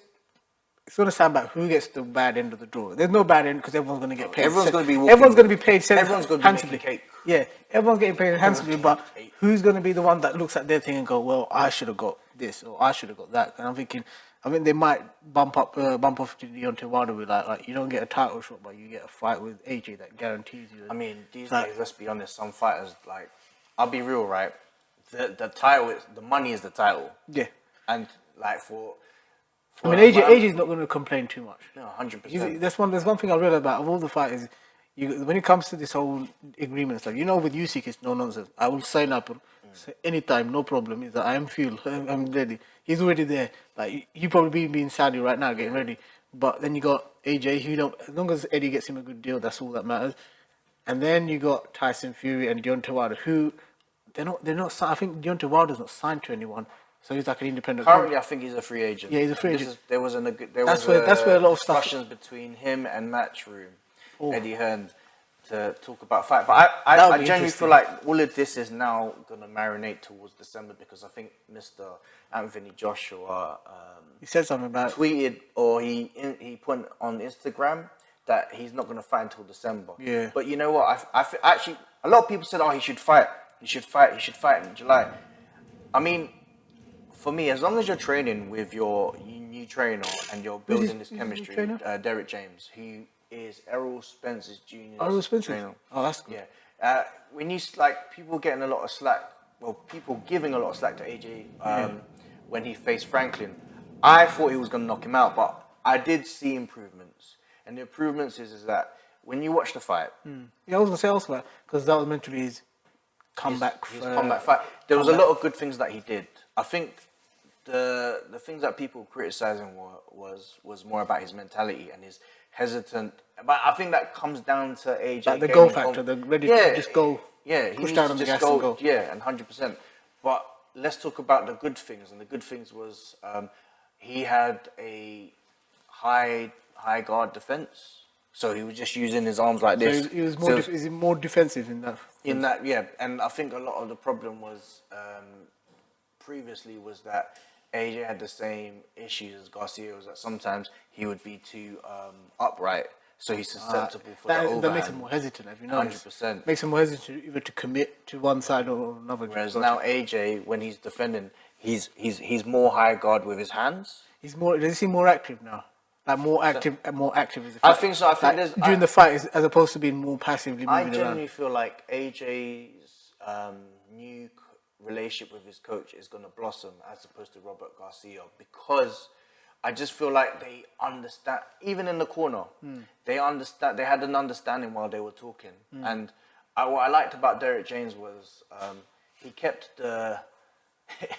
Speaker 2: It's going to sound bad. Who gets the bad end of the draw? There's no bad end because everyone's going to get paid.
Speaker 1: Everyone's going to be.
Speaker 2: Everyone's going to be paid.
Speaker 1: Everyone's going to be handsomely. Cake.
Speaker 2: Yeah, everyone's getting paid handsomely. But who's going to be the one that looks at their thing and go, "Well, I should have got this or I should have got that"? And I'm thinking, they might bump off to Deontay Wilder with like you don't get a title shot, but you get a fight with AJ that guarantees you.
Speaker 1: I mean, these days, let's be honest. Some fighters, like, I'll be real, right? The title is the money is the title.
Speaker 2: Yeah,
Speaker 1: and like for
Speaker 2: AJ's not going to complain too much.
Speaker 1: No, 100%.
Speaker 2: There's one thing I realized about of all the fighters. When it comes to this whole agreement stuff, with Usyk it's no nonsense. I will sign up anytime, no problem. He's like, I am fuel, I'm ready. He's already there. Like you probably be in Saudi right now getting ready. But then you got AJ, as long as Eddie gets him a good deal, that's all that matters. And then you got Tyson Fury and Deontay Wilder, who they're not. I think Deontay Wilder's not signed to anyone. So he's like an independent.
Speaker 1: Currently, I think he's a free agent.
Speaker 2: Yeah, he's a free agent.
Speaker 1: That's where a lot of discussions between him and Matchroom, Eddie Hearn, to talk about fight. But I genuinely feel like all of this is now going to marinate towards December because I think Mr. Anthony Joshua
Speaker 2: he said something about
Speaker 1: tweeted or he put on Instagram that he's not going to fight until December.
Speaker 2: Yeah.
Speaker 1: But you know what? Actually, a lot of people said, he should fight. He should fight in July. I mean, for me, as long as you're training with your new trainer and you're building this chemistry, Derek James, who is Errol Spence's junior trainer.
Speaker 2: Oh, that's good.
Speaker 1: Yeah. We need people getting a lot of slack. Well, people giving a lot of slack to AJ when he faced Franklin. I thought he was going to knock him out, but I did see improvements. And the improvements is that when you watch the fight,
Speaker 2: I was going to say also because that was meant to be his comeback
Speaker 1: fight. There was a lot of good things that he did. I think the things that people criticizing was more about his mentality and his hesitant. But I think that comes down to AJ.
Speaker 2: Like the go factor, the ready to just go.
Speaker 1: Yeah, he
Speaker 2: push down on the gas and go.
Speaker 1: Yeah, and 100%. But let's talk about the good things. And the good things was he had a high guard defense. So he was just using his arms like this.
Speaker 2: So he was more. Is he more defensive in that?
Speaker 1: In that, yeah. And I think a lot of the problem was previously was that AJ had the same issues as Garcia. Was that sometimes he would be too upright, so he's susceptible for the overhand.
Speaker 2: That makes him more hesitant. Have you noticed?
Speaker 1: 100%.
Speaker 2: Makes him more hesitant either to commit to one side or another.
Speaker 1: Whereas now AJ, when he's defending, he's more high guard with his hands.
Speaker 2: He's more. Does he seem more active now? Like more active as a fight.
Speaker 1: I think so. I think
Speaker 2: like during the fight, as opposed to being more passively moving around.
Speaker 1: I genuinely feel like AJ's new relationship with his coach is going to blossom as opposed to Robert Garcia, because I just feel like they understand, even in the corner, they understand. They had an understanding while they were talking, and What I liked about Derek James was he kept the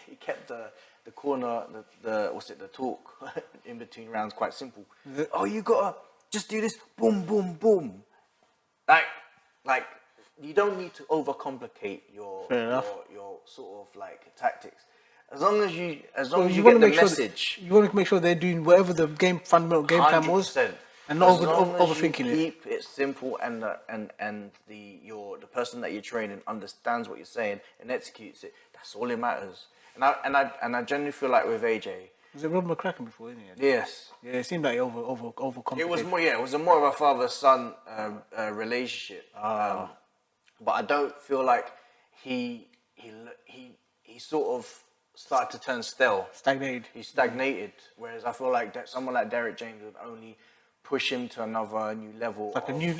Speaker 1: he kept the corner the talk in between rounds quite simple. Oh, you gotta just do this, boom, boom, boom. Like you don't need to overcomplicate your sort of like tactics. As long as you get the message.
Speaker 2: You want to make sure they're doing whatever the fundamental game plan was,
Speaker 1: 100%.
Speaker 2: and not
Speaker 1: As long as
Speaker 2: overthinking
Speaker 1: you
Speaker 2: it.
Speaker 1: keep it simple and the person that you're training understands what you're saying and executes it. That's all it matters. And I genuinely feel like with AJ.
Speaker 2: Was it Rob McCracken before, isn't it?
Speaker 1: Yes.
Speaker 2: Yeah, it seemed like he overcomplicated.
Speaker 1: It was more. Yeah, it was more of a father-son relationship. But I don't feel like he sort of started to turn stale.
Speaker 2: Stagnated.
Speaker 1: He stagnated. Whereas I feel like that someone like Derek James would only push him to another new level.
Speaker 2: Like a new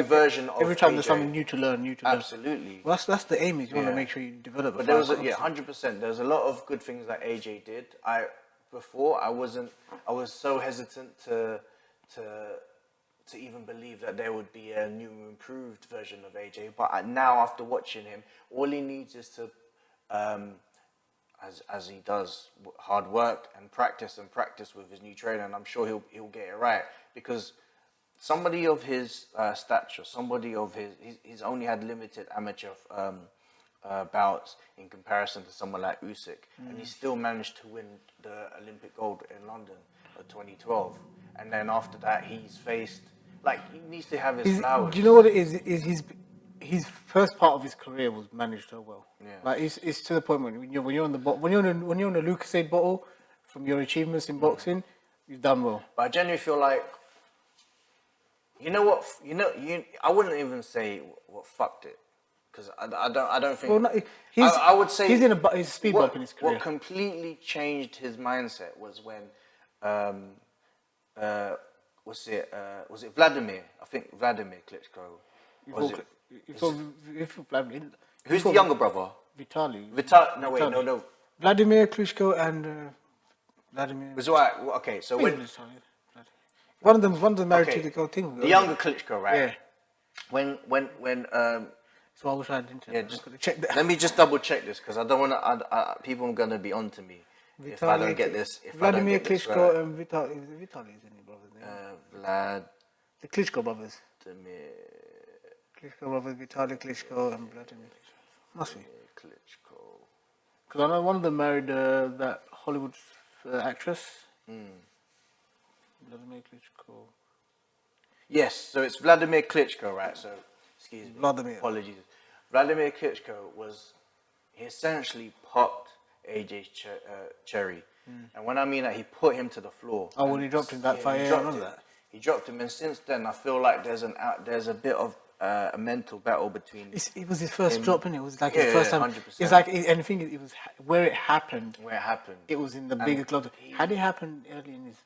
Speaker 1: version of
Speaker 2: every time
Speaker 1: AJ.
Speaker 2: There's something new to learn.
Speaker 1: Absolutely.
Speaker 2: Well, that's the aim. Is you want to make sure you develop.
Speaker 1: But there was 100%. There's a lot of good things that AJ did. I was so hesitant to even believe that there would be a new improved version of AJ. But now after watching him, all he needs is to as he does hard work and practice with his new trainer, and I'm sure he'll get it right, because somebody of his stature, somebody of he's only had limited amateur bouts in comparison to someone like Usyk, and he still managed to win the Olympic gold in London in 2012, and then after that he's faced, like, he needs to have his flowers.
Speaker 2: Do you know what it is? Is his first part of his career was managed so well.
Speaker 1: Yeah.
Speaker 2: Like it's to the point when you're on the Lucozade bottle from your achievements in boxing, you've done well.
Speaker 1: But I genuinely feel like, you know what? I wouldn't even say what fucked it, because I don't think.
Speaker 2: Well, no,
Speaker 1: I would say
Speaker 2: he's in a speed bump in his career.
Speaker 1: What completely changed his mindset was when, was it Vladimir? I think Vladimir Klitschko. Who's the younger brother?
Speaker 2: Vitaly.
Speaker 1: No.
Speaker 2: Vladimir Klitschko and Vladimir.
Speaker 1: Was right. Okay, so when
Speaker 2: one of them married to the girl thing.
Speaker 1: The younger Klitschko, right?
Speaker 2: Yeah.
Speaker 1: When
Speaker 2: So I wish I didn't.
Speaker 1: Yeah, just check that. Let me just double check this, because I don't want to. People are gonna be on to me if I don't get this.
Speaker 2: Vladimir Klitschko right. And Vitaly is any brother's name? The Klitschko brothers. Klitschko brothers, Vitaly Klitschko and Vladimir Klitschko. Must be.
Speaker 1: Klitschko.
Speaker 2: Because I know one of them married that Hollywood actress. Vladimir Klitschko.
Speaker 1: Yes, so it's Vladimir Klitschko, right? So, excuse me.
Speaker 2: Vladimir.
Speaker 1: Apologies. Vladimir Klitschko he essentially popped AJ's cherry. And when I mean that, he put him to the floor.
Speaker 2: Oh, when he dropped him that fight,
Speaker 1: He dropped him, and since then, I feel like there's a bit of a mental battle between.
Speaker 2: It was his first drop, innit? It was like his first time.
Speaker 1: 100%.
Speaker 2: It's like anything. It was where it happened.
Speaker 1: It
Speaker 2: was in the biggest gloves. Had it happened early in his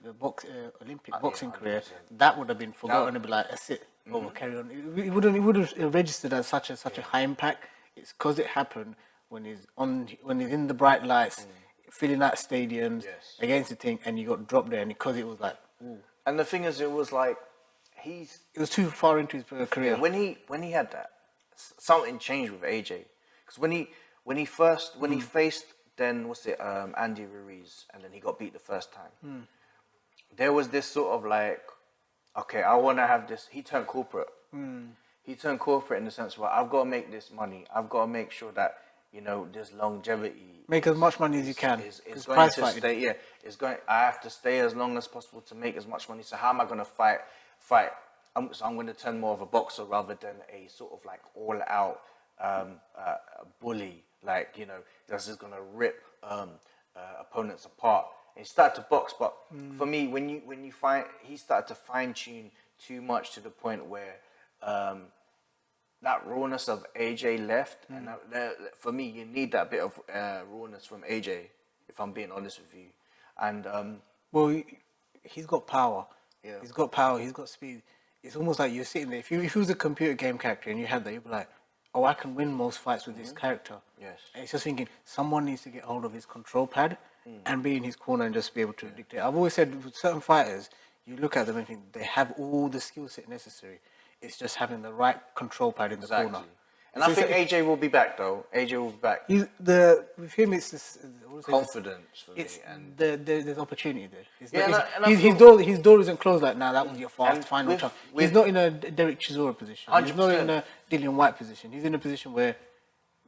Speaker 2: Olympic boxing career, that would have been forgotten. And be like, that's it. Carry on. It would have registered as such a high impact. It's because it happened when he's in the bright lights, filling out stadiums against the thing, and you got dropped there, and because it was like, ooh.
Speaker 1: And the thing is, it was like
Speaker 2: it was too far into his career.
Speaker 1: When he had that, something changed with AJ, because when he faced Andy Ruiz, and then he got beat the first time. There was this sort of like, okay, I want to have this. He turned corporate. He turned corporate in the sense where I've got to make this money. I've got to make sure that there's longevity.
Speaker 2: Make as much money as you can.
Speaker 1: It's going to stay. Yeah, I have to stay as long as possible to make as much money. So how am I going to fight? I'm going to turn more of a boxer rather than a sort of like all-out bully. Like, that's just going to rip opponents apart. And he started to box, but for me, when you find he started to fine-tune too much to the point where that rawness of AJ left, and for me, you need that bit of rawness from AJ, if I'm being honest with you. And
Speaker 2: well, he's got power.
Speaker 1: Yeah.
Speaker 2: He's got power. He's got speed. It's almost like you're sitting there. If you was a computer game character and you had that, you'd be like, oh, I can win most fights with this character.
Speaker 1: Yes.
Speaker 2: And it's just thinking someone needs to get hold of his control pad and be in his corner and just be able to dictate. I've always said with certain fighters, you look at them and think they have all the skill set necessary. It's just having the right control pad in the corner.
Speaker 1: And I think AJ will be back though. AJ will be back.
Speaker 2: With him, it's this
Speaker 1: Confidence for me,
Speaker 2: it's
Speaker 1: and
Speaker 2: there's opportunity there. His door isn't closed like now. That was your final chance. He's not in a Derek Chisora position.
Speaker 1: 100%.
Speaker 2: He's not in a Dillian White position. He's in a position where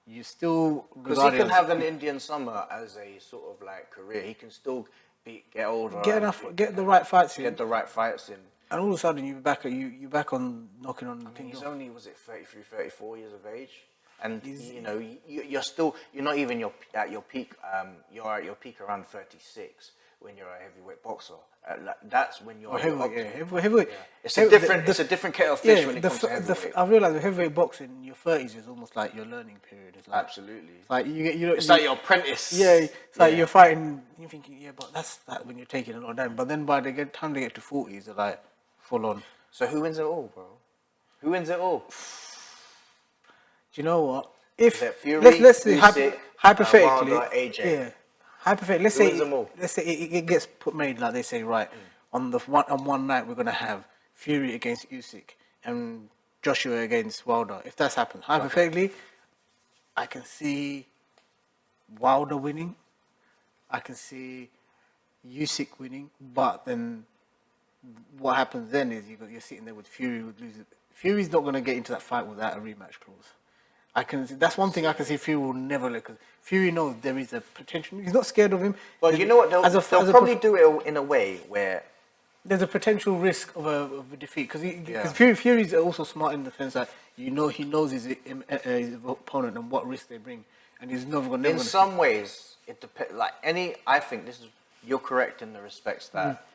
Speaker 2: you still
Speaker 1: because he can have an Indian summer as a sort of like career. He can still get older,
Speaker 2: get the right fights in,
Speaker 1: and
Speaker 2: all of a sudden you're back on knocking on.
Speaker 1: I mean, he's only 33, 34 years of age, and you're not even at your peak. You're at your peak around 36 when you're a heavyweight boxer. That's when you're
Speaker 2: heavyweight.
Speaker 1: Yeah. It's a different kettle of fish when it comes to heavyweight.
Speaker 2: I realized with heavyweight boxing, in your 30s is almost like your learning period. It's like,
Speaker 1: absolutely.
Speaker 2: It's like
Speaker 1: it's like your apprentice.
Speaker 2: Yeah, it's like you're fighting. You're thinking, but that's that when you're taking a lot of damage. But then by the time they get to 40s, they're like full on.
Speaker 1: So who wins it all, bro? Who wins it all?
Speaker 2: Do you know what? If
Speaker 1: Fury,
Speaker 2: let's say
Speaker 1: Usyk,
Speaker 2: hypothetically,
Speaker 1: Wilder, AJ.
Speaker 2: Yeah. Hypothetically, let's say it gets made like they say, right, on one night we're gonna have Fury against Usyk and Joshua against Wilder. If that's happened, hypothetically, I can see Wilder winning. I can see Usyk winning, but then what happens then is you're sitting there with Fury would lose it. Fury's not gonna get into that fight without a rematch clause. That's one thing I can see Fury will never let, because Fury knows there is a potential. He's not scared of him.
Speaker 1: But you know what? They'll probably do it in a way where
Speaker 2: there's a potential risk of a defeat, because Fury's also smart in the sense that he knows his opponent and what risk they bring, and he's never going to.
Speaker 1: In some ways, it depends. I think you're correct in the respects that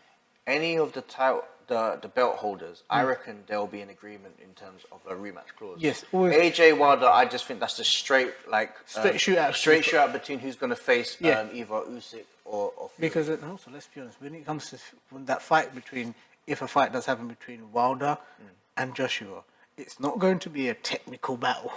Speaker 1: any of the belt holders, I reckon they'll be in agreement in terms of a rematch clause.
Speaker 2: Yes, always.
Speaker 1: AJ Wilder, I just think that's a straight shootout between who's going to face either Usyk or Fury.
Speaker 2: Because also, let's be honest, when it comes to that fight if a fight does happen between Wilder and Joshua, it's not going to be a technical battle.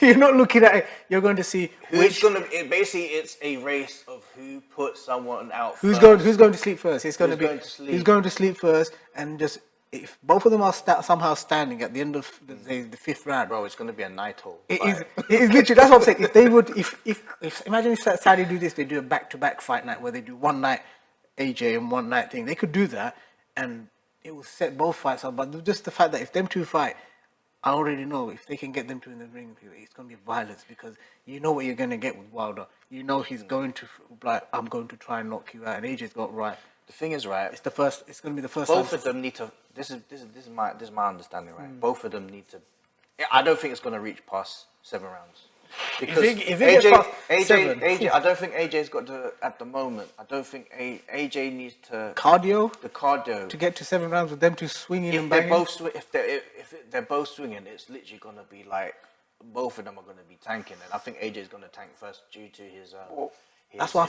Speaker 2: You're not looking at it. You're going to see
Speaker 1: basically it's a race of who puts someone out
Speaker 2: who's
Speaker 1: first.
Speaker 2: going to sleep first. It's going to be who's going to sleep first, and just if both of them are somehow standing at the end of the fifth round,
Speaker 1: bro, it's going to be a night-hole.
Speaker 2: It is literally, that's what I'm saying. If they would, if imagine if Saudi do this, they do a back-to-back fight night where they do one night AJ and one night thing. They could do that, and it will set both fights up. But just the fact that if them two fight, I already know if they can get them two in the ring, it's going to be violence, because you know what you're going to get with Wilder. You know he's going to I'm going to try and knock you out, and AJ's got right.
Speaker 1: The thing is, right,
Speaker 2: it's going to be the first.
Speaker 1: Both of them need to. This is my understanding, right? Both of them need to. I don't think it's going to reach past 7 rounds. Because
Speaker 2: if it gets past 7,
Speaker 1: AJ, I don't think AJ's got at the moment. I don't think AJ needs to
Speaker 2: the
Speaker 1: cardio
Speaker 2: to get to 7 rounds with them two swinging and
Speaker 1: banging. If they're both swinging, it's literally going to be like both of them are going to be tanking, and I think AJ's going to tank first due to his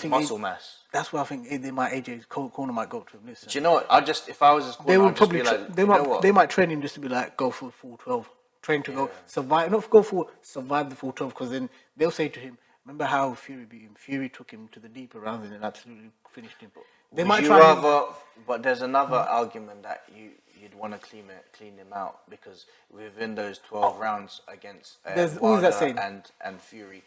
Speaker 1: muscle mass.
Speaker 2: That's why I think AJ's corner might go to him. Listen,
Speaker 1: do you know what? If I was his corner,
Speaker 2: they would probably they might train him just to be like, go for the full 12. Train to go survive, not go for survive the full 12, because then they'll say to him, remember how Fury beat him? Fury took him to the deeper rounds and absolutely finished him. They might try.
Speaker 1: But there's another argument that you'd want to clean him out, because within those 12 rounds against Wilder and Fury,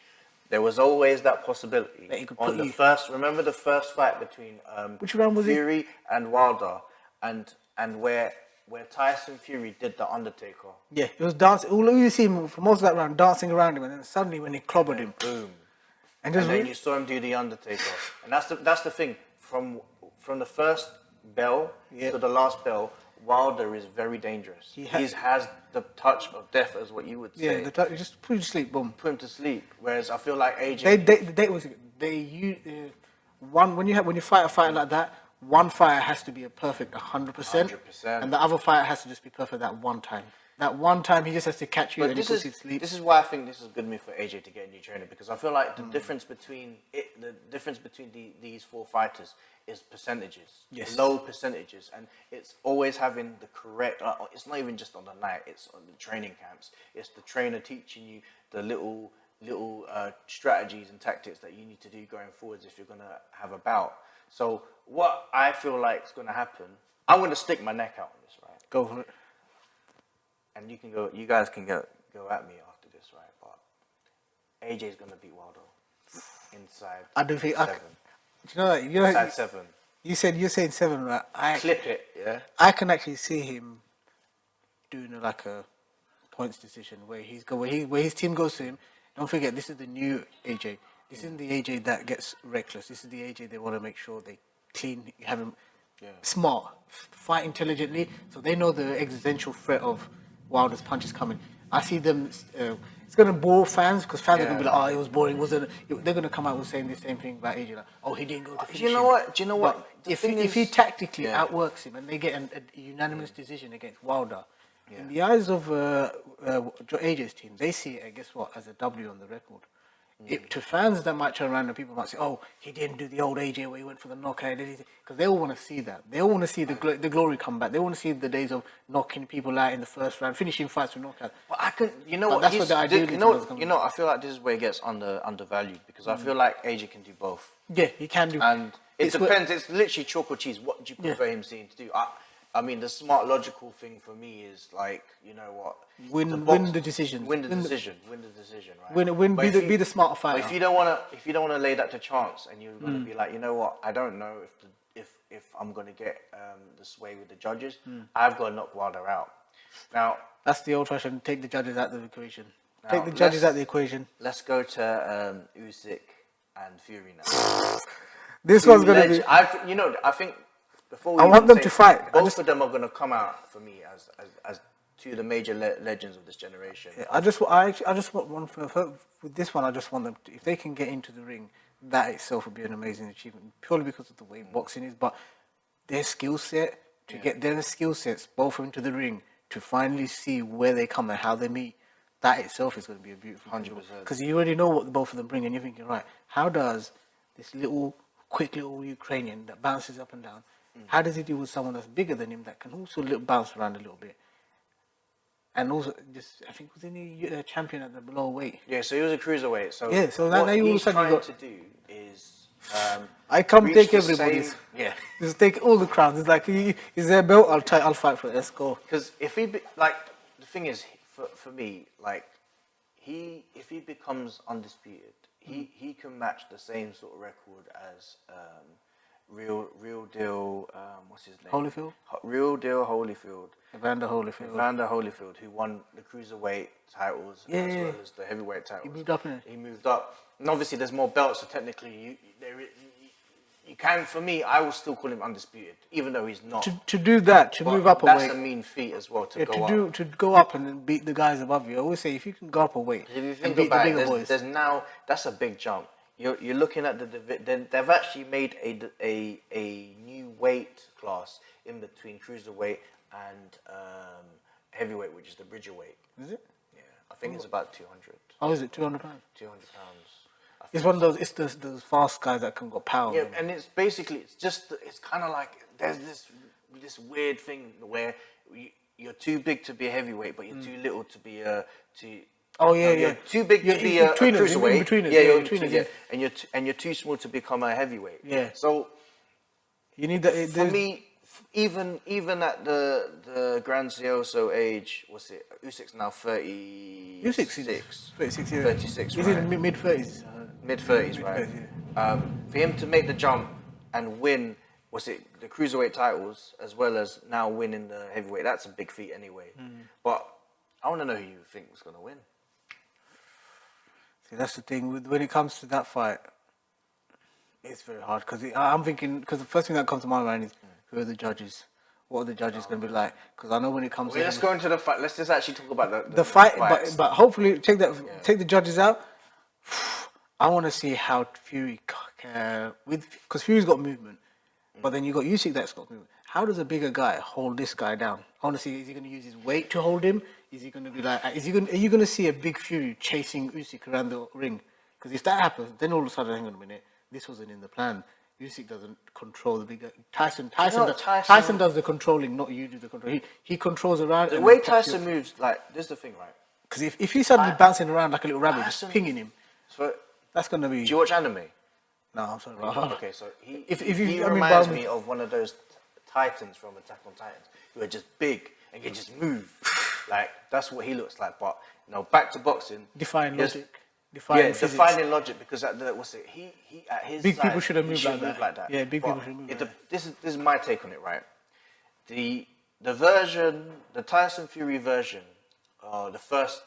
Speaker 1: there was always that possibility. That remember the first fight between
Speaker 2: which round was
Speaker 1: Fury and Wilder, and where Tyson Fury did the Undertaker.
Speaker 2: Yeah, it was dancing. All you see him for most of that round, dancing around him, and then suddenly when he clobbered him,
Speaker 1: boom, and then you saw him do the Undertaker. And that's the thing. From the first bell to the last bell, Wilder is very dangerous. He has the touch of death, as what you would say.
Speaker 2: Yeah, the touch, just put him to sleep, boom.
Speaker 1: Put him to sleep. Whereas I feel like AJ.
Speaker 2: When you fight a fight like that, one fighter has to be a perfect 100%, and the other fighter has to just be perfect that one time. That one time he just has to catch you and he puts you to sleep.
Speaker 1: This is why I think this is good move for AJ to get a new trainer, because I feel like the difference between these 4 fighters is percentages, low percentages, and it's always having the correct. It's not even just on the night; it's on the training camps. It's the trainer teaching you the little strategies and tactics that you need to do going forwards if you're going to have a bout. So what I feel like is going to happen, I'm going to stick my neck out on this, right?
Speaker 2: Go for it.
Speaker 1: And you guys can go at me after this, right? AJ's gonna beat Wilder inside.
Speaker 2: I don't think.
Speaker 1: 7.
Speaker 2: Inside
Speaker 1: 7.
Speaker 2: You're saying 7, right?
Speaker 1: Clip it, yeah.
Speaker 2: I can actually see him doing like a points decision where where his team goes to him. Don't forget, this is the new AJ. This isn't the AJ that gets reckless. This is the AJ they want to make sure they clean, have him smart, fight intelligently, so they know the existential threat of Wilder's punches coming. I see them. It's going to bore fans because fans are going to be like, "Oh, it was boring." They're going to come out with saying the same thing about AJ, like, "Oh, he didn't go to finish
Speaker 1: Do you know what?
Speaker 2: But if he tactically outworks him and they get a unanimous decision against Wilder, in the eyes of AJ's team, they see it, guess what, as a W on the record. To fans that might turn around and people might say, "Oh, he didn't do the old AJ where he went for the knockout," because they all want to see that. They all want to see the glory come back. They want to see the days of knocking people out in the first round, finishing fights with knockout.
Speaker 1: But what?
Speaker 2: That's what the ideal is.
Speaker 1: I feel like this is where it gets undervalued because I feel like AJ can do both.
Speaker 2: Yeah, he can do.
Speaker 1: And it depends. It's literally chalk or cheese. What do you prefer him seeing to do? I mean, the smart, logical thing for me is like, you know what?
Speaker 2: Win the decision.
Speaker 1: Win the decision, right?
Speaker 2: Be the smarter fighter.
Speaker 1: But if you don't wanna lay that to chance, and you're gonna be like, you know what? I don't know if I'm gonna get the sway with the judges. I've got to knock Wilder out. Now
Speaker 2: that's the old-fashioned take the judges out of the equation. Take the judges out of the equation.
Speaker 1: Let's go to Usyk and Fury now.
Speaker 2: This one's gonna be.
Speaker 1: I think.
Speaker 2: I want them to fight.
Speaker 1: Both of them are going to come out for me as two of the major legends of this generation.
Speaker 2: Yeah, I just want one with this one. I just want them to, if they can get into the ring, that itself would be an amazing achievement. Purely because of the way boxing is, but their skill set to get their skill sets both into the ring to finally see where they come and how they meet. That itself is going to be a beautiful 100%. Because you already know what both of them bring, and you're thinking, right, how does this quick little Ukrainian that bounces up and down? How does he deal with someone that's bigger than him that can also bounce around a little bit? And also, I think wasn't he a champion at the below weight?
Speaker 1: Yeah, so he was a cruiserweight. So
Speaker 2: now you
Speaker 1: he's trying to do is
Speaker 2: I come take everybody's.
Speaker 1: Yeah,
Speaker 2: just take all the crowns. It's like, is there a belt? I'll fight for it. Let's go.
Speaker 1: Because if the thing is for me, like if he becomes undisputed, he can match the same sort of record as Real deal. What's his name?
Speaker 2: Holyfield.
Speaker 1: Real deal Holyfield.
Speaker 2: Evander
Speaker 1: Holyfield, who won the cruiserweight titles as well as the heavyweight titles.
Speaker 2: He moved up.
Speaker 1: He moved up, and obviously there's more belts. So technically, you can. For me, I will still call him undisputed, even though he's not.
Speaker 2: To do that, to move up a weight.
Speaker 1: That's a mean feat as well. To
Speaker 2: go up and then beat the guys above you. I always say if you can go up a weight and beat the bigger boys.
Speaker 1: There's now that's a big jump. You're looking at they've actually made a new weight class in between cruiserweight and heavyweight, which is the bridger weight.
Speaker 2: Is it?
Speaker 1: Yeah, I think it's about 200.
Speaker 2: Oh, is it 200 pounds?
Speaker 1: 200 pounds.
Speaker 2: It's one of those. It's those fast guys that can go power.
Speaker 1: Yeah, and it's basically it's kind of like there's this weird thing where you're too big to be a heavyweight, but you're too little to be You're too big to be a cruiserweight. And you're too small to become a heavyweight.
Speaker 2: Yeah.
Speaker 1: So
Speaker 2: you need that.
Speaker 1: For me, even at the Grandioso age, what's it? Usyk's now 36.
Speaker 2: 36, yeah.
Speaker 1: 36.
Speaker 2: He's in mid 30s.
Speaker 1: Mid 30s, right? Yeah. For him to make the jump and win, the cruiserweight titles as well as now winning the heavyweight. That's a big feat anyway. But I want to know who you think was going to win.
Speaker 2: See, that's the thing. When it comes to that fight, it's very hard because I'm thinking. Because the first thing that comes to my mind is who are the judges? What are the judges going to be like? Because I know when it comes.
Speaker 1: Let's go into the fight. Let's just actually talk about
Speaker 2: the fight. But hopefully take the judges out. I want to see how Fury because Fury's got movement, but then you got Usyk that's got movement. How does a bigger guy hold this guy down? I want to see, is he going to use his weight to hold him? Is he going to be like, are you going to see a big Fury chasing Usyk around the ring? Because if that happens, then all of a sudden, hang on a minute, this wasn't in the plan. Usyk doesn't control the bigger. Tyson does the controlling, not you do the control. He controls around.
Speaker 1: The way Tyson moves, this is the thing, right?
Speaker 2: Because if he's suddenly bouncing around like a little rabbit, just pinging him, that's going to be...
Speaker 1: Do you watch anime?
Speaker 2: No, I'm sorry.
Speaker 1: Okay, so he reminds me of one of those Titans from Attack on Titans who are just big and can just move. That's what he looks like. But back to boxing.
Speaker 2: Defying logic.
Speaker 1: defining logic, because at the he at his
Speaker 2: Big
Speaker 1: side,
Speaker 2: people shouldn't
Speaker 1: he
Speaker 2: move
Speaker 1: shouldn't
Speaker 2: like
Speaker 1: move
Speaker 2: that.
Speaker 1: like that.
Speaker 2: Yeah, big
Speaker 1: But
Speaker 2: people shouldn't move like that.
Speaker 1: this is my take on it, right? The version, the Tyson Fury version, the first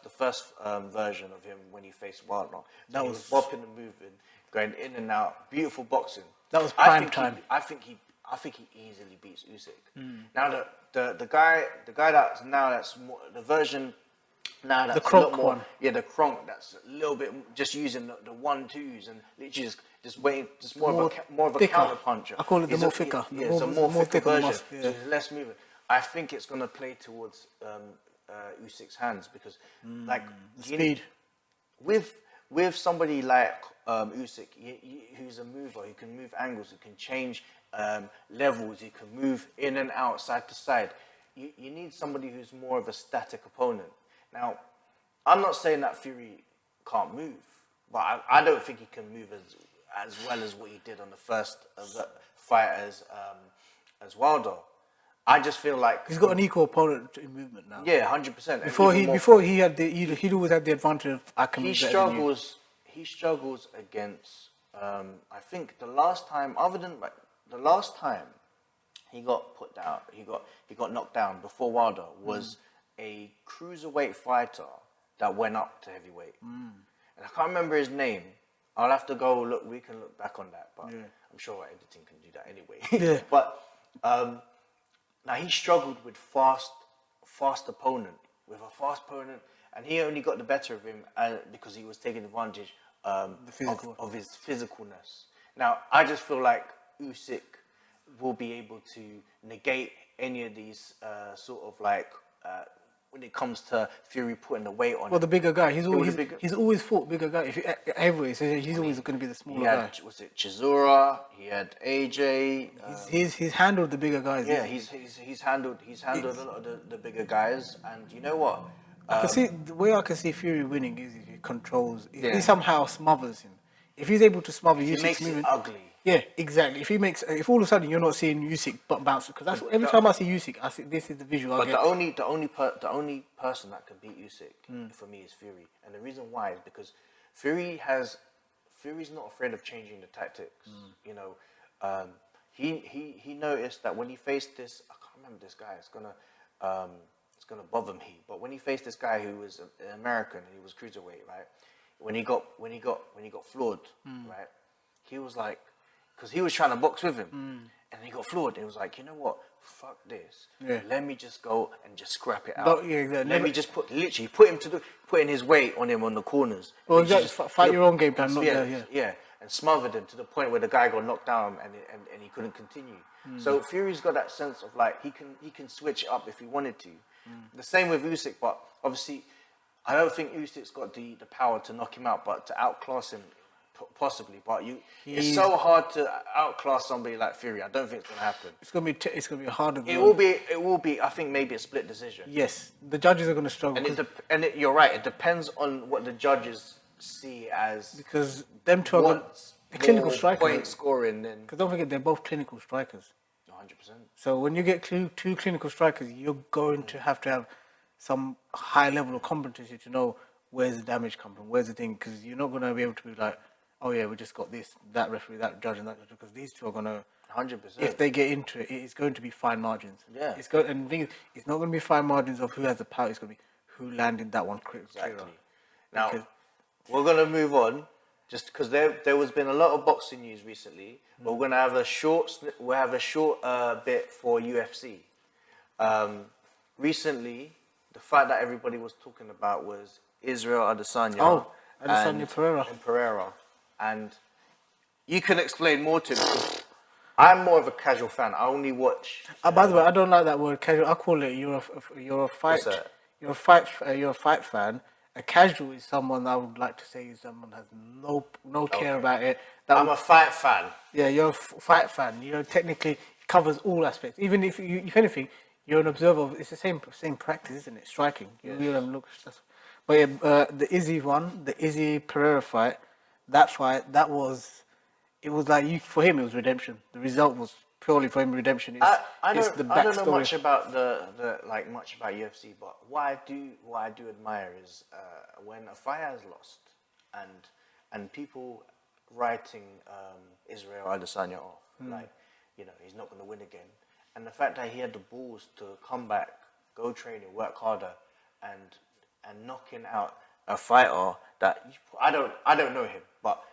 Speaker 1: version of him when he faced Wilder,
Speaker 2: That
Speaker 1: he
Speaker 2: was-
Speaker 1: was bopping and moving, going in and out, beautiful boxing.
Speaker 2: That was prime time.
Speaker 1: I think he easily beats Usyk.
Speaker 2: Hmm.
Speaker 1: Now the guy that's more the version now that's
Speaker 2: Kronk
Speaker 1: a lot more,
Speaker 2: one.
Speaker 1: yeah, the Kronk that's a little bit just using the 1-2s and literally just waiting, just more of a
Speaker 2: thicker.
Speaker 1: counter puncher.
Speaker 2: I call it the
Speaker 1: He's
Speaker 2: more thicker. The
Speaker 1: Yeah, it's a
Speaker 2: more
Speaker 1: more thicker
Speaker 2: thicker
Speaker 1: version.
Speaker 2: muscle, yeah.
Speaker 1: So there's less movement. I think it's gonna play towards Usyk's hands because like
Speaker 2: Speed.
Speaker 1: with somebody like Usyk, who's a mover, who can move angles, who can change levels, who can move in and out, side to side. You need somebody who's more of a static opponent. Now, I'm not saying that Fury can't move, but I don't think he can move as well as what he did on the first fight as Wilder. I just feel like
Speaker 2: He's got an equal opponent in movement now.
Speaker 1: yeah, 100%.
Speaker 2: Before he had he'd always had the advantage of I can
Speaker 1: he
Speaker 2: move better than you.
Speaker 1: struggles against I think the last time he got put down, he got knocked down before Wilder was a cruiserweight fighter that went up to heavyweight. And I can't remember his name. I'll have to go look. We can look back on that, but I'm sure our editing can do that anyway.
Speaker 2: Yeah.
Speaker 1: But now he struggled with fast opponent, and he only got the better of him because he was taking advantage of his physicalness. Now I just feel like Usyk will be able to negate any of these sort of like when it comes to Fury putting the weight on.
Speaker 2: Well, the bigger guy. He's
Speaker 1: he's
Speaker 2: always fought bigger guy. If you heavyweight, he's always going to be the smaller guy.
Speaker 1: Was it Chisora? He had AJ.
Speaker 2: He's handled the bigger guys.
Speaker 1: Yeah, he's handled a lot of the bigger guys, and you know what?
Speaker 2: I can see the way I can see Fury winning is if he controls. If
Speaker 1: Yeah.
Speaker 2: he somehow smothers him. If he's able to smother
Speaker 1: He
Speaker 2: Usyk's
Speaker 1: makes it
Speaker 2: movement,
Speaker 1: ugly.
Speaker 2: yeah, exactly. If all of a sudden you're not seeing Usyk bounce, because that's every time I see Usyk, I see this is the visual I
Speaker 1: But
Speaker 2: get.
Speaker 1: the only person that can beat Usyk for me is Fury, and the reason why is because Fury's not afraid of changing the tactics. You know, he noticed that when he faced this, I can't remember this guy. It's gonna bother me. But when he faced this guy who was an American and he was cruiserweight, right? When he got floored, right? He was like, because he was trying to box with him, and he got floored. And he was like, you know what? Fuck this.
Speaker 2: Yeah.
Speaker 1: Let me just go and just scrap it out.
Speaker 2: But, yeah, exactly.
Speaker 1: Let me just put him putting his weight on him on the corners.
Speaker 2: Well,
Speaker 1: And
Speaker 2: just fight your own game plan, not
Speaker 1: yeah,
Speaker 2: there,
Speaker 1: yeah, and smothered him to the point where the guy got knocked down and he couldn't continue. So Fury's got that sense of like he can switch it up if he wanted to. The same with Usyk, but obviously I don't think Usyk's got the power to knock him out, but to outclass him possibly. But it's so hard to outclass somebody like Fury. I don't think it's gonna happen.
Speaker 2: It's gonna be harder.
Speaker 1: It will be. I think maybe a split decision.
Speaker 2: Yes, the judges are going to struggle
Speaker 1: You're right. It depends on what the judges see as
Speaker 2: because them two are
Speaker 1: what's
Speaker 2: clinical
Speaker 1: more
Speaker 2: strikers.
Speaker 1: point scoring than
Speaker 2: Because don't forget, they're both clinical strikers.
Speaker 1: 100%.
Speaker 2: So when you get two clinical strikers, you're going to have some high level of competency to know where's the damage coming from, where's the thing, because you're not going to be able to be like, oh yeah, we just got that referee, that judge, and that judge, because these two are going to,
Speaker 1: 100%.
Speaker 2: if they get into it, it's going to be fine margins.
Speaker 1: Yeah.
Speaker 2: And the thing is, it's not going to be fine margins of who has the power, it's going to be who landed that one quick.
Speaker 1: Exactly. Now, we're going to move on, just because there has been a lot of boxing news recently, but we're going to have a short bit for UFC. Recently, the fight that everybody was talking about was Israel Adesanya.
Speaker 2: Oh, Adesanya
Speaker 1: Pereira. And you can explain more to me. I'm more of a casual fan. I only watch.
Speaker 2: By the way, I don't like that word casual. I call it you're a fight.
Speaker 1: What's that?
Speaker 2: You're a fight fan. A casual is someone I would like to say is someone has no care about it.
Speaker 1: I'm a fight fan.
Speaker 2: Yeah, you're a fight fan. You know, technically it covers all aspects. Even if anything, you're an observer of. It's the same practice, isn't it? Striking.
Speaker 1: Yes.
Speaker 2: You don't look. But yeah, the Izzy Pereira fight, it was like for him it was redemption. The result was purely for him redemption.
Speaker 1: I don't know much
Speaker 2: backstory.
Speaker 1: about much about UFC, but what I do admire is when a fighter has lost and people writing Israel Adesanya off, like, you know, he's not going to win again. And the fact that he had the balls to come back, go training, work harder, and knocking out a fighter that I don't know him, but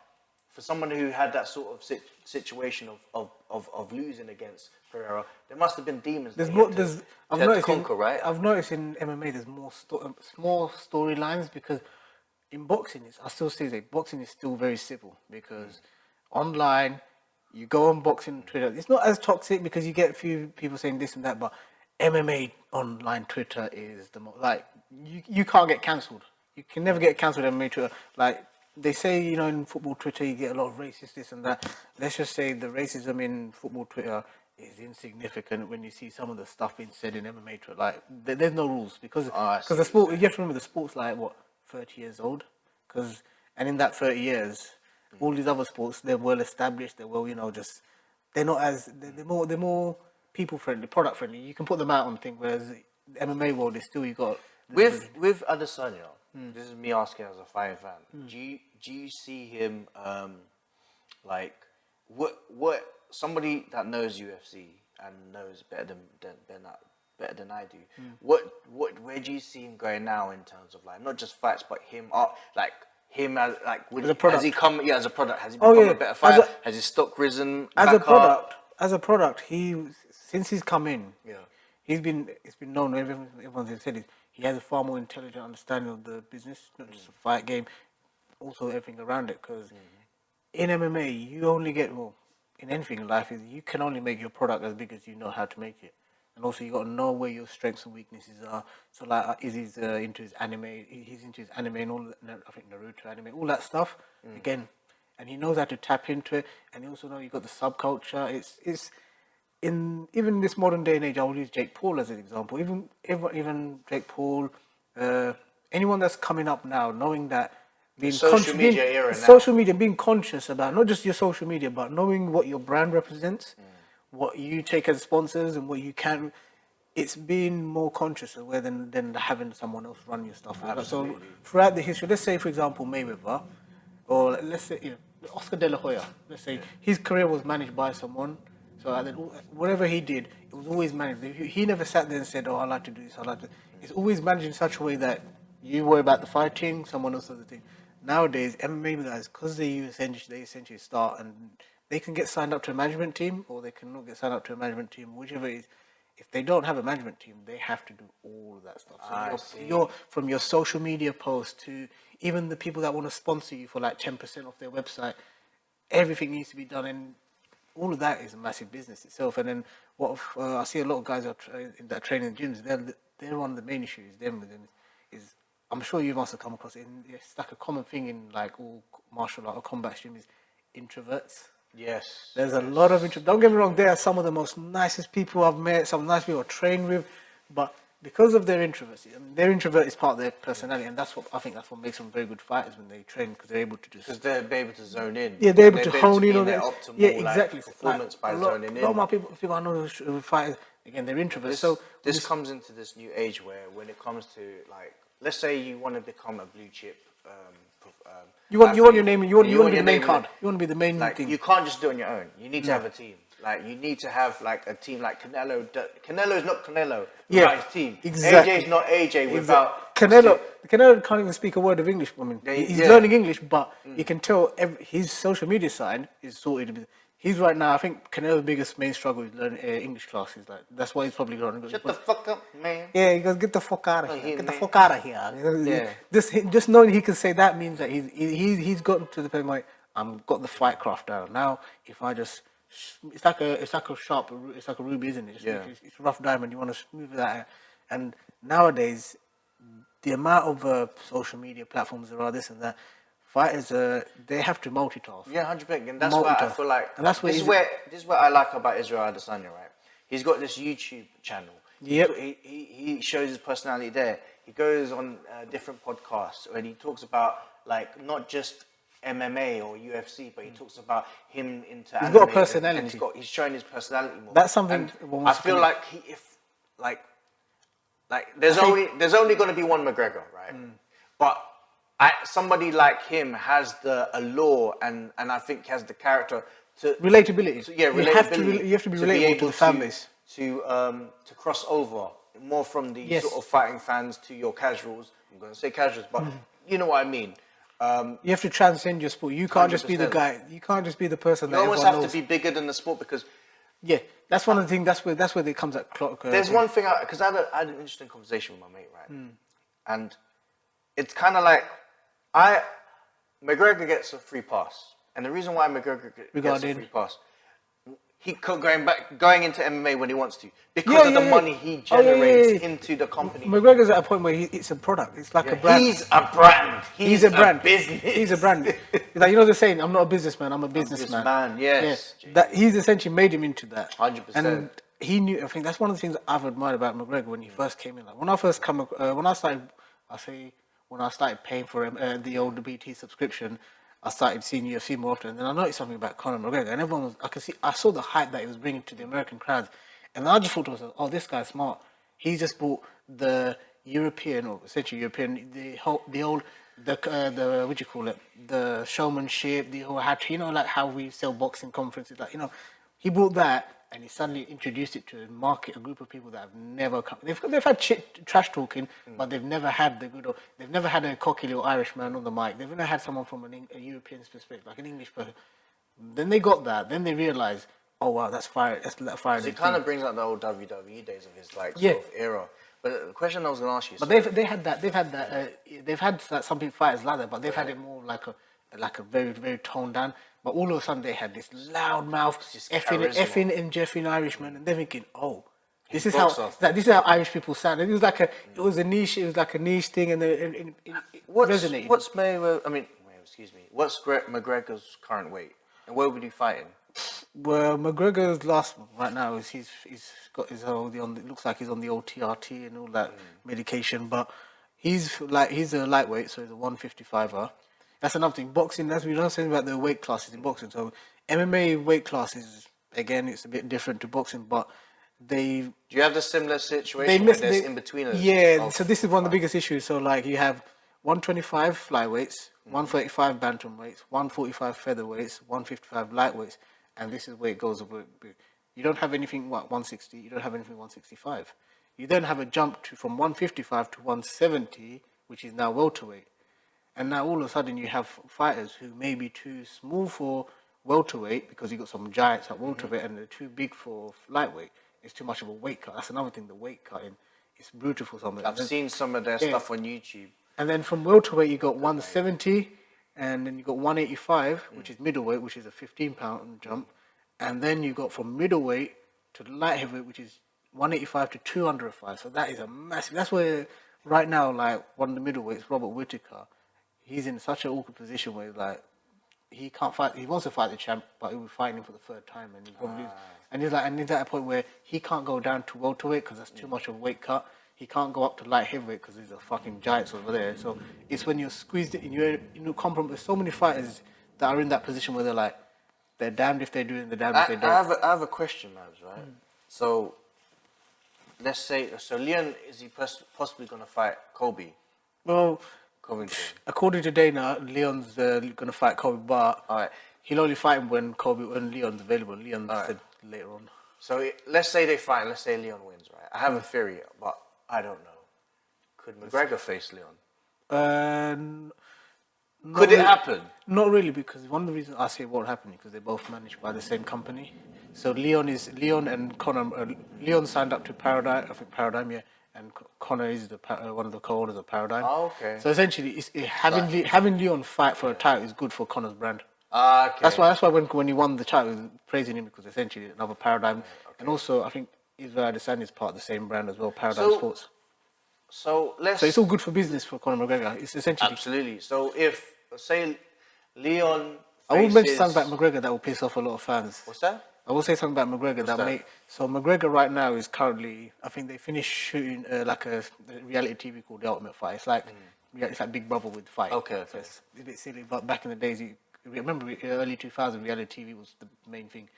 Speaker 1: for someone who had that sort of situation of losing against Pereira, there must have been demons.
Speaker 2: I've noticed in MMA there's more storylines, because in boxing, I still say that boxing is still very civil, because online, you go on boxing Twitter, it's not as toxic because you get a few people saying this and that, but MMA online Twitter is the most, like, you can't get cancelled. You can never get cancelled on MMA Twitter. Like, they say, you know, in football Twitter, you get a lot of racist this and that. Let's just say the racism in football Twitter is insignificant when you see some of the stuff being said in MMA Twitter. Like, there's no rules, because the sport, you have to remember, the sport's like, what, 30 years old? And in that 30 years, all these other sports, they're well established, they're well, you know, just, they're not as, they're more people friendly, product friendly. You can put them out on things, whereas the MMA world is still, you got...
Speaker 1: With Adesanya, this is me asking as a fighting fan, do you see him, like, what somebody that knows UFC and knows better than I do, where do you see him going now in terms of, like, not just fights, but him as, like,
Speaker 2: as a product.
Speaker 1: Has he come, as a product, has he become a better fighter? Has his stock risen
Speaker 2: as
Speaker 1: back
Speaker 2: a product?
Speaker 1: up?
Speaker 2: As a product, since he's come in, it's been known, everyone's said it, he has a far more intelligent understanding of the business, not just a fight game, also everything around it. Because in MMA, you only get, well, in anything in life, you can only make your product as big as you know how to make it. And also, you got to know where your strengths and weaknesses are. So, like, he's into his anime. He's into his anime and all. I think Naruto anime, all that stuff. Again, and he knows how to tap into it. And you also know you got the subculture. It's even this modern day and age. I will use Jake Paul as an example. Even Jake Paul, anyone that's coming up now, knowing that
Speaker 1: social media,
Speaker 2: being conscious about not just your social media, but knowing what your brand represents. What you take as sponsors and what you can, it's being more conscious of than having someone else run your stuff. So throughout the history, let's say, for example, Mayweather, or let's say, Oscar De La Hoya, let's say his career was managed by someone. So whatever he did, it was always managed. He never sat there and said, "Oh, I like to do this. I like to." It's always managed in such a way that you worry about the fighting, someone else does the thing. Nowadays, MMA guys, because they essentially start, and they can get signed up to a management team, or they cannot get signed up to a management team, whichever it is. If they don't have a management team, they have to do all of that stuff. So from your social media posts to even the people that want to sponsor you for like 10% off their website, everything needs to be done, and all of that is a massive business itself. And then I see a lot of guys that train in gyms. They're one of the main issues. Is I'm sure you must have come across it. It's like a common thing in like all martial art or combat gyms is introverts.
Speaker 1: Yes.
Speaker 2: There's a lot of introverts. Don't get me wrong, they are some of the most nicest people I've met, some nice people I've trained with, but because of their introverts, their introvert is part of their personality, and that's what makes them very good fighters when they train, because they're able to
Speaker 1: because they're able to zone in.
Speaker 2: Yeah, they're able to hone in on
Speaker 1: their optimal,
Speaker 2: exactly.
Speaker 1: Performance by zoning in.
Speaker 2: A lot of my people I know who fighters, again, they're introverts.
Speaker 1: This comes into this new age where, when it comes to, like, let's say you want to become a blue chip.
Speaker 2: You want your name. You want to be the main card. You want to be the main thing.
Speaker 1: You can't just do it on your own. You need to have a team. Like, you need to have like a team. Like Canelo. Canelo is not Canelo without his team.
Speaker 2: Exactly.
Speaker 1: AJ is not AJ without
Speaker 2: Canelo. Canelo can't even speak a word of English. I mean, he's learning English, but you can tell his social media side is sorted. He's right now, I think Canelo's biggest main struggle is learning English classes. Like, that's why he's probably going.
Speaker 1: Shut the fuck up, man.
Speaker 2: Yeah, he goes, get the fuck out of here. Get the fuck out of here. Yeah. Just knowing he can say that means that he's gotten to the point where I've got the fight craft down. Now, if I just, it's like a ruby, isn't it? It's a rough diamond. You want to smooth that. And nowadays, the amount of social media platforms there are, this and that. Fighters, they have to multitask.
Speaker 1: Yeah, 100%. And that's why I feel like,
Speaker 2: and that's
Speaker 1: this is what I like about Israel Adesanya, right? He's got this YouTube channel.
Speaker 2: Yep.
Speaker 1: He shows his personality there. He goes on different podcasts and he talks about, like, not just MMA or UFC, but he talks about him into
Speaker 2: He's
Speaker 1: anime,
Speaker 2: got a personality.
Speaker 1: and he's showing his personality more.
Speaker 2: That's something.
Speaker 1: I feel like there's only going to be one McGregor, right? But somebody like him has the allure and I think has the character to
Speaker 2: Relatability.
Speaker 1: yeah,
Speaker 2: You have to,
Speaker 1: relatability.
Speaker 2: you have to be
Speaker 1: be
Speaker 2: relatable to
Speaker 1: able
Speaker 2: the fan base.
Speaker 1: to cross over more from the
Speaker 2: Yes.
Speaker 1: sort of fighting fans to your casuals. I'm going to say casuals, but you know what I mean.
Speaker 2: You have to transcend your sport. You can't just be the
Speaker 1: 100%.
Speaker 2: guy. You can't just be the person
Speaker 1: You
Speaker 2: that
Speaker 1: almost
Speaker 2: everyone
Speaker 1: have
Speaker 2: knows.
Speaker 1: to be bigger than the sport because
Speaker 2: Yeah, that's one of the things. That's where it comes at clock.
Speaker 1: there's one thing because I had an interesting conversation with my mate, right? And it's kind of like McGregor gets a free pass, and the reason why McGregor gets a
Speaker 2: Regarding?
Speaker 1: free pass, he going into MMA when he wants to because of the money he generates into the company.
Speaker 2: McGregor's at a point where it's a product. It's like a brand.
Speaker 1: He's a brand.
Speaker 2: He's a brand.
Speaker 1: Business.
Speaker 2: He's a brand. It's like, you know the saying, "I'm not a businessman. I'm a businessman."
Speaker 1: Businessman, yes.
Speaker 2: Yeah. That he's essentially made him into that.
Speaker 1: 100%.
Speaker 2: And he knew. I think that's one of the things that I've admired about McGregor when he first came in. Like when I first when I started paying for the old BT subscription, I started seeing UFC more often. And then I noticed something about Conor McGregor, and I saw the hype that he was bringing to the American crowds, and I just thought to myself, "Oh, this guy's smart. He's just bought the European, or essentially European, the what do you call it? The showmanship, the whole how to, like how we sell boxing conferences, like he bought that." And he suddenly introduced it to a market, a group of people that have never come. They've had trash talking, but they've never had they've never had a cocky little Irishman on the mic. They've never had someone from a European's perspective, like an English person. Then they got that. Then they realized, oh wow, that's fire. That's fire.
Speaker 1: So it kind of brings out the old WWE days of his like
Speaker 2: Yeah.
Speaker 1: sort of era. But the question I was going to ask you,
Speaker 2: But they've had that some people fighters like that, but they've had it more like a very, very toned down. But all of a sudden they had this loud mouth, effing and jeffing Irishman, and they're thinking, oh, this is how Irish people sound. And it was a niche thing, and it resonated.
Speaker 1: What's what's McGregor's current weight, and where would he fight in?
Speaker 2: Well, McGregor's last one right now is he's got his old it looks like he's on the old TRT and all that medication, but he's a lightweight, so he's a 155er. That's another thing. Boxing, as we know, saying about the weight classes in boxing. So MMA weight classes, again, it's a bit different to boxing, but
Speaker 1: do you have the similar situation where there's in between us?
Speaker 2: Yeah, so this is one of the biggest issues. So like you have 125 flyweights, 135 bantamweights, 145 featherweights, 155 lightweights, and this is where it goes. You don't have anything 160. You don't have anything 165. You then have a jump from 155 to 170, which is now welterweight. And now all of a sudden you have fighters who may be too small for welterweight because you got some giants at welterweight and they're too big for lightweight. It's too much of a weight cut. That's another thing, the weight cutting. It's brutal for some of them.
Speaker 1: I've seen some of their stuff on YouTube.
Speaker 2: And then from welterweight you got 170 and then you got 185, which is middleweight, which is a 15-pound jump. And then you got from middleweight to the light heavyweight, which is 185 to 205. So that is a massive... That's where right now, like one of the middleweights, Robert Whittaker, he's in such an awkward position where like he can't fight. He wants to fight the champ, but he'll be fighting him for the third time, and he's at a point where he can't go down to welterweight because that's too much of a weight cut. He can't go up to light heavyweight because there's a fucking giants over there. So it's when you're squeezed in, you're compromised. There's so many fighters that are in that position where they're damned if they do and they're damned if they don't.
Speaker 1: I have a question, Mabs, right? So let's say Leon, is he possibly going to fight Kobe?
Speaker 2: Well,
Speaker 1: Covington.
Speaker 2: According to Dana, Leon's going to fight Kobe, but he'll only fight him when Leon's available. Leon said later on.
Speaker 1: So let's say they fight. Let's say Leon wins, right? I have a theory, but I don't know. Could McGregor face Leon? Could it happen?
Speaker 2: Not really, because one of the reasons I say it won't happen is because they're both managed by the same company. So Leon and Conor. Leon signed up to Paradigm, yeah. And Conor is one of the co-owners of Paradigm.
Speaker 1: Oh, okay.
Speaker 2: So essentially, having Leon fight for a title is good for Conor's brand.
Speaker 1: Okay.
Speaker 2: That's why when he won the title, he was praising him because essentially another Paradigm. Okay. And also, I think Adesanya is part of the same brand as well, Paradigm Sports.
Speaker 1: So
Speaker 2: it's all good for business for Conor McGregor. It's essentially
Speaker 1: absolutely. So if say Leon,
Speaker 2: I will mention something about McGregor that will piss off a lot of fans.
Speaker 1: What's that?
Speaker 2: I will say something about McGregor So McGregor right now is currently, I think they finished shooting like a reality TV called The Ultimate Fight. It's like it's like Big Brother with fight.
Speaker 1: Okay.
Speaker 2: So it's a bit silly, but back in the days, remember early 2000 reality TV was the main thing.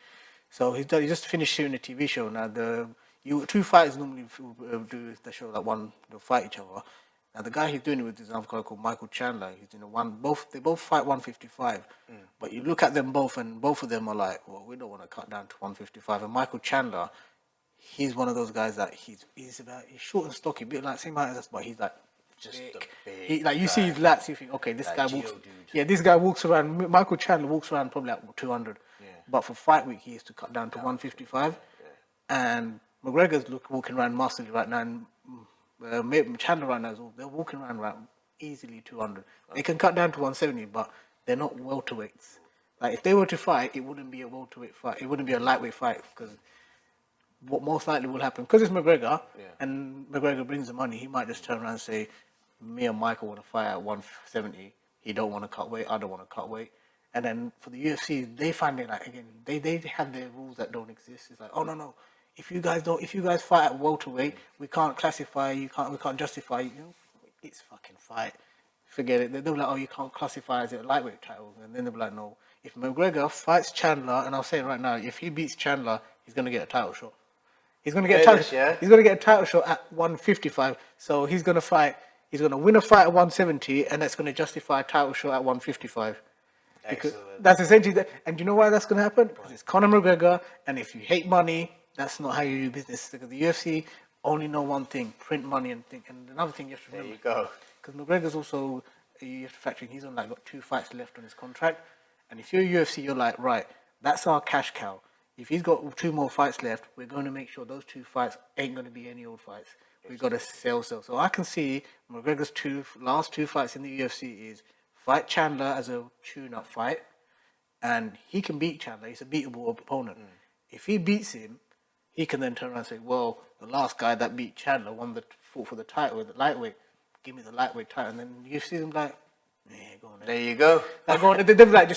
Speaker 2: So he just finished shooting a TV show. Now two fighters normally do the show like they'll fight each other. Now the guy he's doing it with is another guy called Michael Chandler. He's in they both fight 155. But you look at them both, and both of them are like, well, we don't want to cut down to 155. And Michael Chandler, he's one of those guys that he's short and stocky, a bit like same height as us, but he's like
Speaker 1: Just
Speaker 2: big.
Speaker 1: a big
Speaker 2: He, like you see his lats, you think, okay, this
Speaker 1: Like
Speaker 2: guy
Speaker 1: Geo
Speaker 2: walks.
Speaker 1: dude.
Speaker 2: Yeah, this guy walks around. Michael Chandler walks around probably like 200.
Speaker 1: Yeah.
Speaker 2: But for fight week, he used to cut down to 155. And McGregor's walking around massively right now, and Chandler right now is they're walking around easily 200. They can cut down to 170, but they're not welterweights. Like if they were to fight, it wouldn't be a welterweight fight. It wouldn't be a lightweight fight because what most likely will happen, because it's McGregor and McGregor brings the money, he might just turn around and say, me and Michael want to fight at 170. He don't want to cut weight. I don't want to cut weight. And then for the UFC, they find it like, again, they have their rules that don't exist. It's like, oh no, if you guys fight at welterweight, we can't classify we can't justify you. It's fucking fight. Forget it. They'll be like, oh, you can't classify as a lightweight title. And then they'll be like, no. If McGregor fights Chandler, and I'll say it right now, if he beats Chandler, he's gonna get a title shot. He's gonna get He's gonna get a title shot at 155. So he's gonna fight. He's gonna win a fight at 170, and that's gonna justify a title shot at 155. Because that's essentially that. And you know why that's gonna happen? Because it's Conor McGregor, and if you hate money, that's not how you do business. Because the UFC only know one thing: print money and think. And another thing you have to remember.
Speaker 1: There you go.
Speaker 2: Because McGregor's also, you have to factor in, he's on like got 2 fights left on his contract. And if you're UFC, you're like, right, that's our cash cow. If he's got 2 more fights left, we're going to make sure those 2 fights ain't going to be any old fights. We've got to sell. So I can see McGregor's last 2 fights in the UFC is fight Chandler as a tune-up fight, and he can beat Chandler. He's a beatable opponent. If he beats him, he can then turn around and say, well, the last guy that beat Chandler fought for the title, the lightweight. Give me the lightweight title, and then you see them like, yeah, go on.
Speaker 1: There you go.
Speaker 2: Like, go on. They'll be like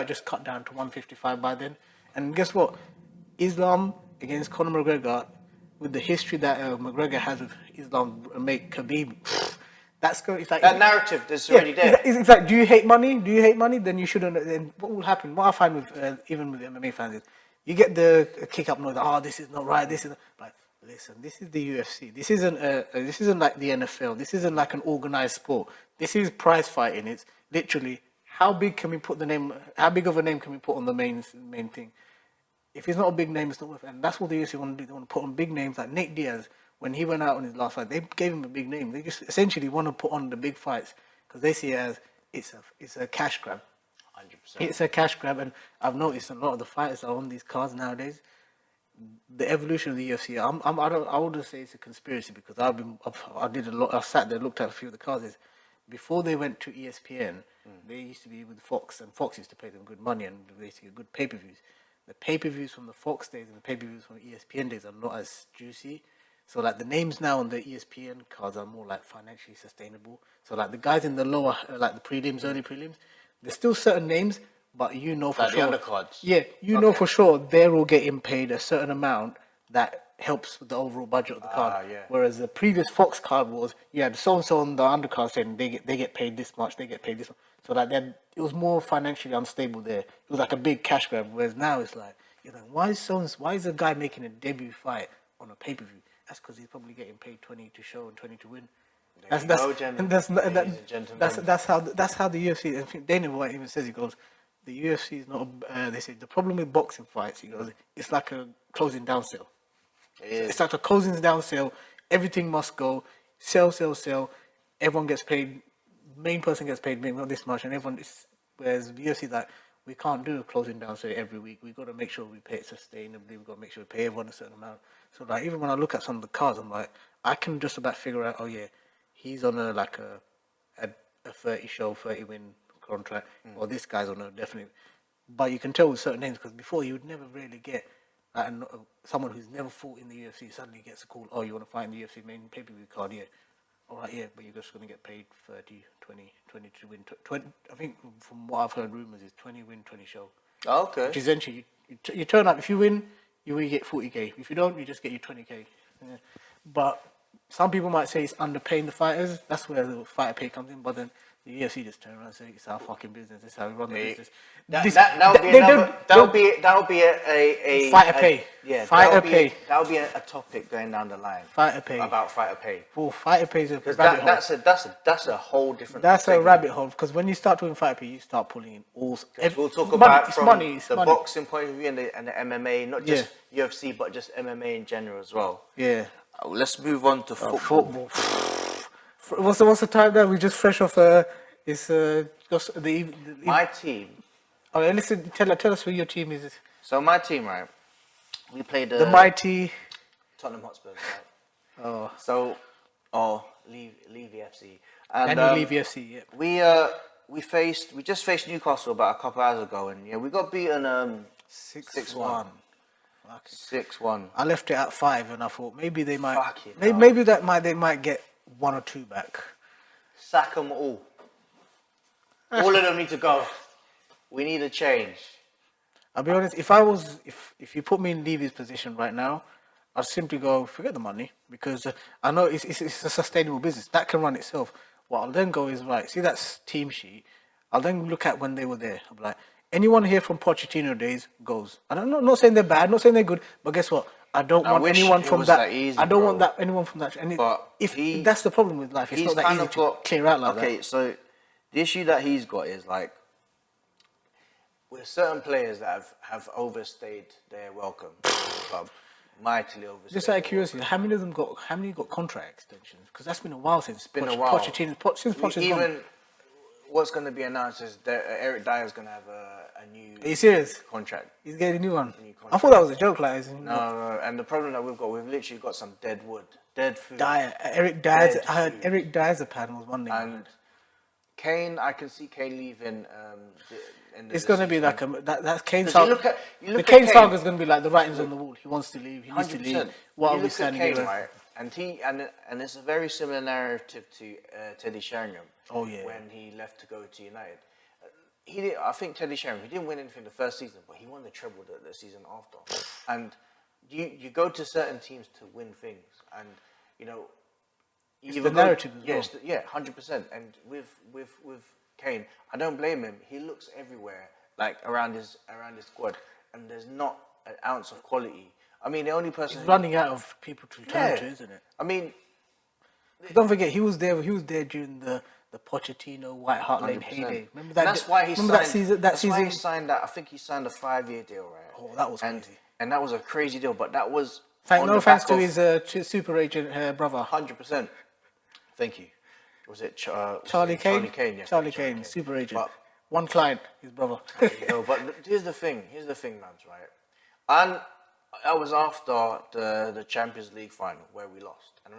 Speaker 2: just cut down to 155 by then. And guess what? Islam against Conor McGregor, with the history that McGregor has with Islam, make Khabib. That's going. It's like
Speaker 1: That narrative that's already there.
Speaker 2: It's like, do you hate money? Do you hate money? Then you shouldn't. Then what will happen? What I find with even with MMA fans is, you get the kick up noise. Oh, this is not right. This is like. Listen, this is the UFC. This isn't like the NFL. This isn't like an organized sport. This is prize fighting. It's literally how big can we put the name? How big of a name can we put on the main thing? If it's not a big name, it's not worth it. And that's what the UFC want to do. They want to put on big names like Nate Diaz. When he went out on his last fight, they gave him a big name. They just essentially want to put on the big fights because they see it as it's a cash grab.
Speaker 1: 100%.
Speaker 2: It's a cash grab, and I've noticed a lot of the fighters are on these cards nowadays. The evolution of the UFC, I wouldn't say it's a conspiracy because I sat there, looked at a few of the cards. Before they went to ESPN, they used to be with Fox, and Fox used to pay them good money and basically good pay-per-views. The pay-per-views from the Fox days and the pay-per-views from ESPN days are not as juicy. So like the names now on the ESPN cards are more like financially sustainable. So like the guys in the lower, like the prelims, early prelims, there's still certain names, but you know for
Speaker 1: like
Speaker 2: sure.
Speaker 1: the undercards.
Speaker 2: Yeah, you know for sure they're all getting paid a certain amount that helps with the overall budget of the card.
Speaker 1: Yeah.
Speaker 2: Whereas the previous Fox card was, you had so-and-so on the undercard saying they get paid this much, they get paid this much. So like then it was more financially unstable there. It was like a big cash grab. Whereas now it's like, you're like, why is a guy making a debut fight on a pay-per-view? That's because he's probably getting paid 20 to show and 20 to win. That's how the UFC. I think Dana White even says, he goes, the UFC is not. They say the problem with boxing fights, he goes, it's like a closing down sale. It's like a closing down sale. Everything must go sell. Everyone gets paid. Main person gets paid maybe not this much, and everyone is. Whereas the UFC, like, we can't do a closing down sale every week. We've got to make sure we pay it sustainably. We've got to make sure we pay everyone a certain amount. So like, even when I look at some of the cards, I'm like, I can just about figure out, oh yeah, he's on a 30 show, 30 win contract, or this guy's on a definite. But you can tell with certain names, because before you would never really get someone who's never fought in the UFC suddenly gets a call, oh, you want to fight in the UFC main pay-per-view card, yeah. All right, yeah, but you're just going to get paid 30, 20 to win. 20, I think from what I've heard rumours is 20 win, 20 show.
Speaker 1: Oh, okay.
Speaker 2: Which is essentially, you turn up, if you win, you will get 40k. If you don't, you just get your 20k. Yeah. But some people might say it's underpaying the fighters. That's where the fighter pay comes in. But then the UFC just turn around and say it's our fucking business. This is how we run the business.
Speaker 1: That'll be a fighter pay. Yeah,
Speaker 2: Fighter pay.
Speaker 1: That'll be a topic going down the line.
Speaker 2: Fighter pay.
Speaker 1: About fighter pay.
Speaker 2: For fighter pay is a
Speaker 1: Because
Speaker 2: rabbit hole.
Speaker 1: that's a whole different.
Speaker 2: That's a
Speaker 1: segment.
Speaker 2: rabbit hole because when you start doing fighter pay, you start pulling in all.
Speaker 1: We'll talk
Speaker 2: money,
Speaker 1: about
Speaker 2: it's
Speaker 1: from
Speaker 2: money, it's
Speaker 1: the
Speaker 2: money.
Speaker 1: boxing point of view and the MMA, not just UFC, but just MMA in general as well.
Speaker 2: Yeah.
Speaker 1: Let's move on to football.
Speaker 2: What's the time that we just fresh off? It's just
Speaker 1: My team.
Speaker 2: Oh, listen, tell us who your team is.
Speaker 1: So my team, right? We played
Speaker 2: The mighty
Speaker 1: Tottenham Hotspurs. Right?
Speaker 2: Oh.
Speaker 1: So, leave the FC.
Speaker 2: And you leave FC. Yeah.
Speaker 1: We just faced Newcastle about a couple hours ago, and we got beaten
Speaker 2: 6-1.
Speaker 1: 6-1.
Speaker 2: I left it at 5, and I thought maybe they might.
Speaker 1: Fucking
Speaker 2: Maybe they might get 1 or 2 back.
Speaker 1: Sack them all. All of them need to go. We need a change.
Speaker 2: I'll be honest. If you put me in Levy's position right now, I'd simply go forget the money because I know it's a sustainable business that can run itself. What I'll then go is right. See that team sheet. I'll then look at when they were there. I'll be like, anyone here from Pochettino days goes. I don't know. Not saying they're bad. Not saying they're good. But guess what? I don't want anyone from that. I don't want anyone from that. And if that's the problem with life, it's not that easy to clear out like that.
Speaker 1: Okay, so the issue that he's got is like. With certain players that have overstayed their welcome to the club, mightily overstayed.
Speaker 2: Just out of curiosity, how many got contract extensions? Because that's been a while since Pochettino's
Speaker 1: gone. What's going to be announced is that Eric Dyer's going to have a new.
Speaker 2: Are you serious?
Speaker 1: Contract.
Speaker 2: He's getting a new one. I thought that was a joke, like.
Speaker 1: No. And the problem that we've literally got some dead wood, dead food.
Speaker 2: Dyer, Eric Dyer's. I heard Eric Dyer's pan was one name.
Speaker 1: And Kane, I can see Kane leaving.
Speaker 2: It's going to be like that's Kane's.
Speaker 1: The
Speaker 2: Kane saga is going to be like the writings on the wall. He wants to leave. He needs to leave. What are we standing here?
Speaker 1: Right? And it's a very similar narrative to Teddy Sheringham.
Speaker 2: Oh yeah.
Speaker 1: When he left to go to United, I think Teddy Sheringham. He didn't win anything the first season, but he won the treble the season after. And you go to certain teams to win things, and
Speaker 2: it's the narrative as well.
Speaker 1: Yes, 100%. And with Kane, I don't blame him. He looks everywhere, like around his squad, and there's not an ounce of quality. I mean, the only person
Speaker 2: he's running out of people to turn to, isn't it?
Speaker 1: I mean,
Speaker 2: don't forget he was there. He was there during the Pochettino White Hart Lane heyday. Remember that?
Speaker 1: That's why he signed
Speaker 2: that season.
Speaker 1: That's why he signed that. I think he signed a 5-year deal, right?
Speaker 2: Oh, that was crazy.
Speaker 1: And that was a crazy deal. But that was
Speaker 2: no thanks to his super agent brother.
Speaker 1: 100%. Thank you. Was it
Speaker 2: Charlie Kane?
Speaker 1: Charlie Kane, yes.
Speaker 2: Charlie Kane, super agent. But one client, his brother.
Speaker 1: But here's the thing, Mans, right? And that was after the Champions League final where we lost, and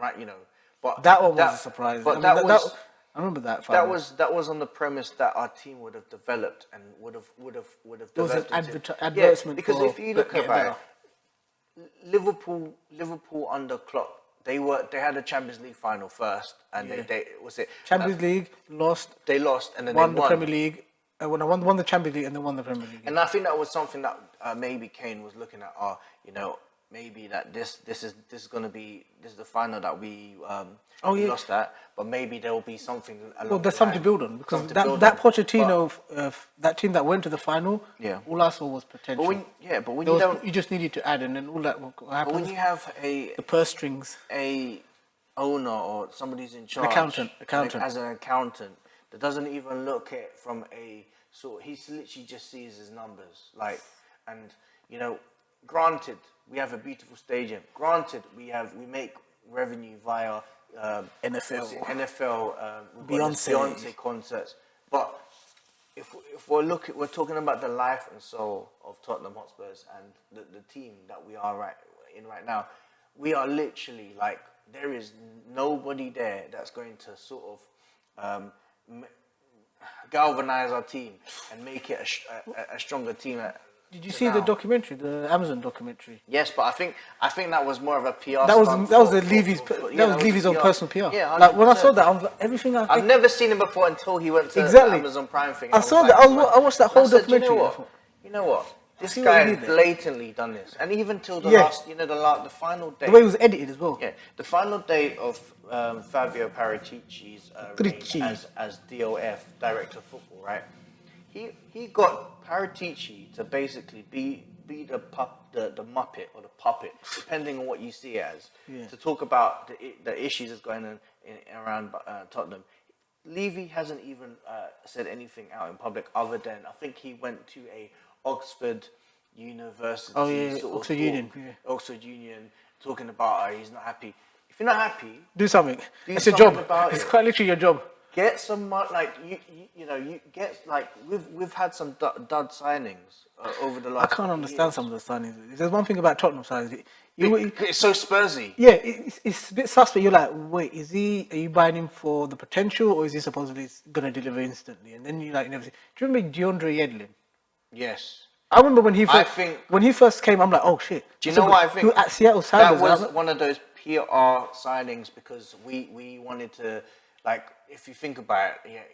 Speaker 1: but
Speaker 2: that one was a surprise.
Speaker 1: But
Speaker 2: I remember that. Final.
Speaker 1: That was on the premise that our team would have developed and would have developed.
Speaker 2: It was an advertisement.
Speaker 1: Because if you look at it, Liverpool under Klopp. They had a Champions League final first, and they was it
Speaker 2: Champions League lost.
Speaker 1: They lost, and then
Speaker 2: won
Speaker 1: they
Speaker 2: the Premier League. When I won the Champions League, and then won the Premier League.
Speaker 1: And I think that was something that maybe Kane was looking at. Maybe that this is the final that we lost at, but maybe there will be something.
Speaker 2: Well, there's something to build on because that Pochettino, that team that went to the final, all I saw was potential.
Speaker 1: But when
Speaker 2: you just needed to add, and then all that will happen.
Speaker 1: But when you have
Speaker 2: the purse strings,
Speaker 1: a owner or somebody who's in charge,
Speaker 2: accountant,
Speaker 1: as an accountant, that doesn't even look at it from a sort. He literally just sees his numbers, granted. We have a beautiful stadium. Granted, we make revenue via
Speaker 2: NFL,
Speaker 1: Beyonce concerts. But if we're talking about the life and soul of Tottenham Hotspurs and the team that we are right now, we are literally like there is nobody there that's going to sort of galvanize our team and make it a stronger team.
Speaker 2: Did you see the documentary, the Amazon documentary?
Speaker 1: Yes, but I think that was more of a PR.
Speaker 2: That was Levy's own personal PR.
Speaker 1: Yeah, 100%.
Speaker 2: Like when I saw that, I was like, everything.
Speaker 1: I've never seen him before until he went to the Amazon Prime thing.
Speaker 2: I saw that. I watched that whole documentary.
Speaker 1: You know what? This guy blatantly done this, and even till the last, the final day.
Speaker 2: The way it was edited as well.
Speaker 1: Yeah, the final day of Fabio Paratici's reign as DOF, Director of Football, right? he got Paratici to basically be the Muppet or the puppet, depending on what you see it as, to talk about the issues that's going on around Tottenham. Levy hasn't even said anything out in public other than I think he went to a Oxford University
Speaker 2: Oxford Union.
Speaker 1: Oxford Union talking about he's not happy. If you're not happy,
Speaker 2: do something. It's your
Speaker 1: something
Speaker 2: job.
Speaker 1: about
Speaker 2: It's
Speaker 1: it.
Speaker 2: quite literally your job.
Speaker 1: Get some like you get like we've had some dud signings over the last.
Speaker 2: I can't understand some of the signings. There's one thing about Tottenham signings.
Speaker 1: It's so Spursy.
Speaker 2: Yeah, it's a bit suspect. You're like, wait, are you buying him for the potential, or is he supposedly going to deliver instantly? And then you like never see. Do you remember DeAndre Yedlin?
Speaker 1: Yes.
Speaker 2: I remember when he first came, I'm like, oh shit.
Speaker 1: Do you know what I think?
Speaker 2: At Seattle
Speaker 1: that
Speaker 2: Sounders,
Speaker 1: was one of those PR signings because we wanted to, like, if you think about it,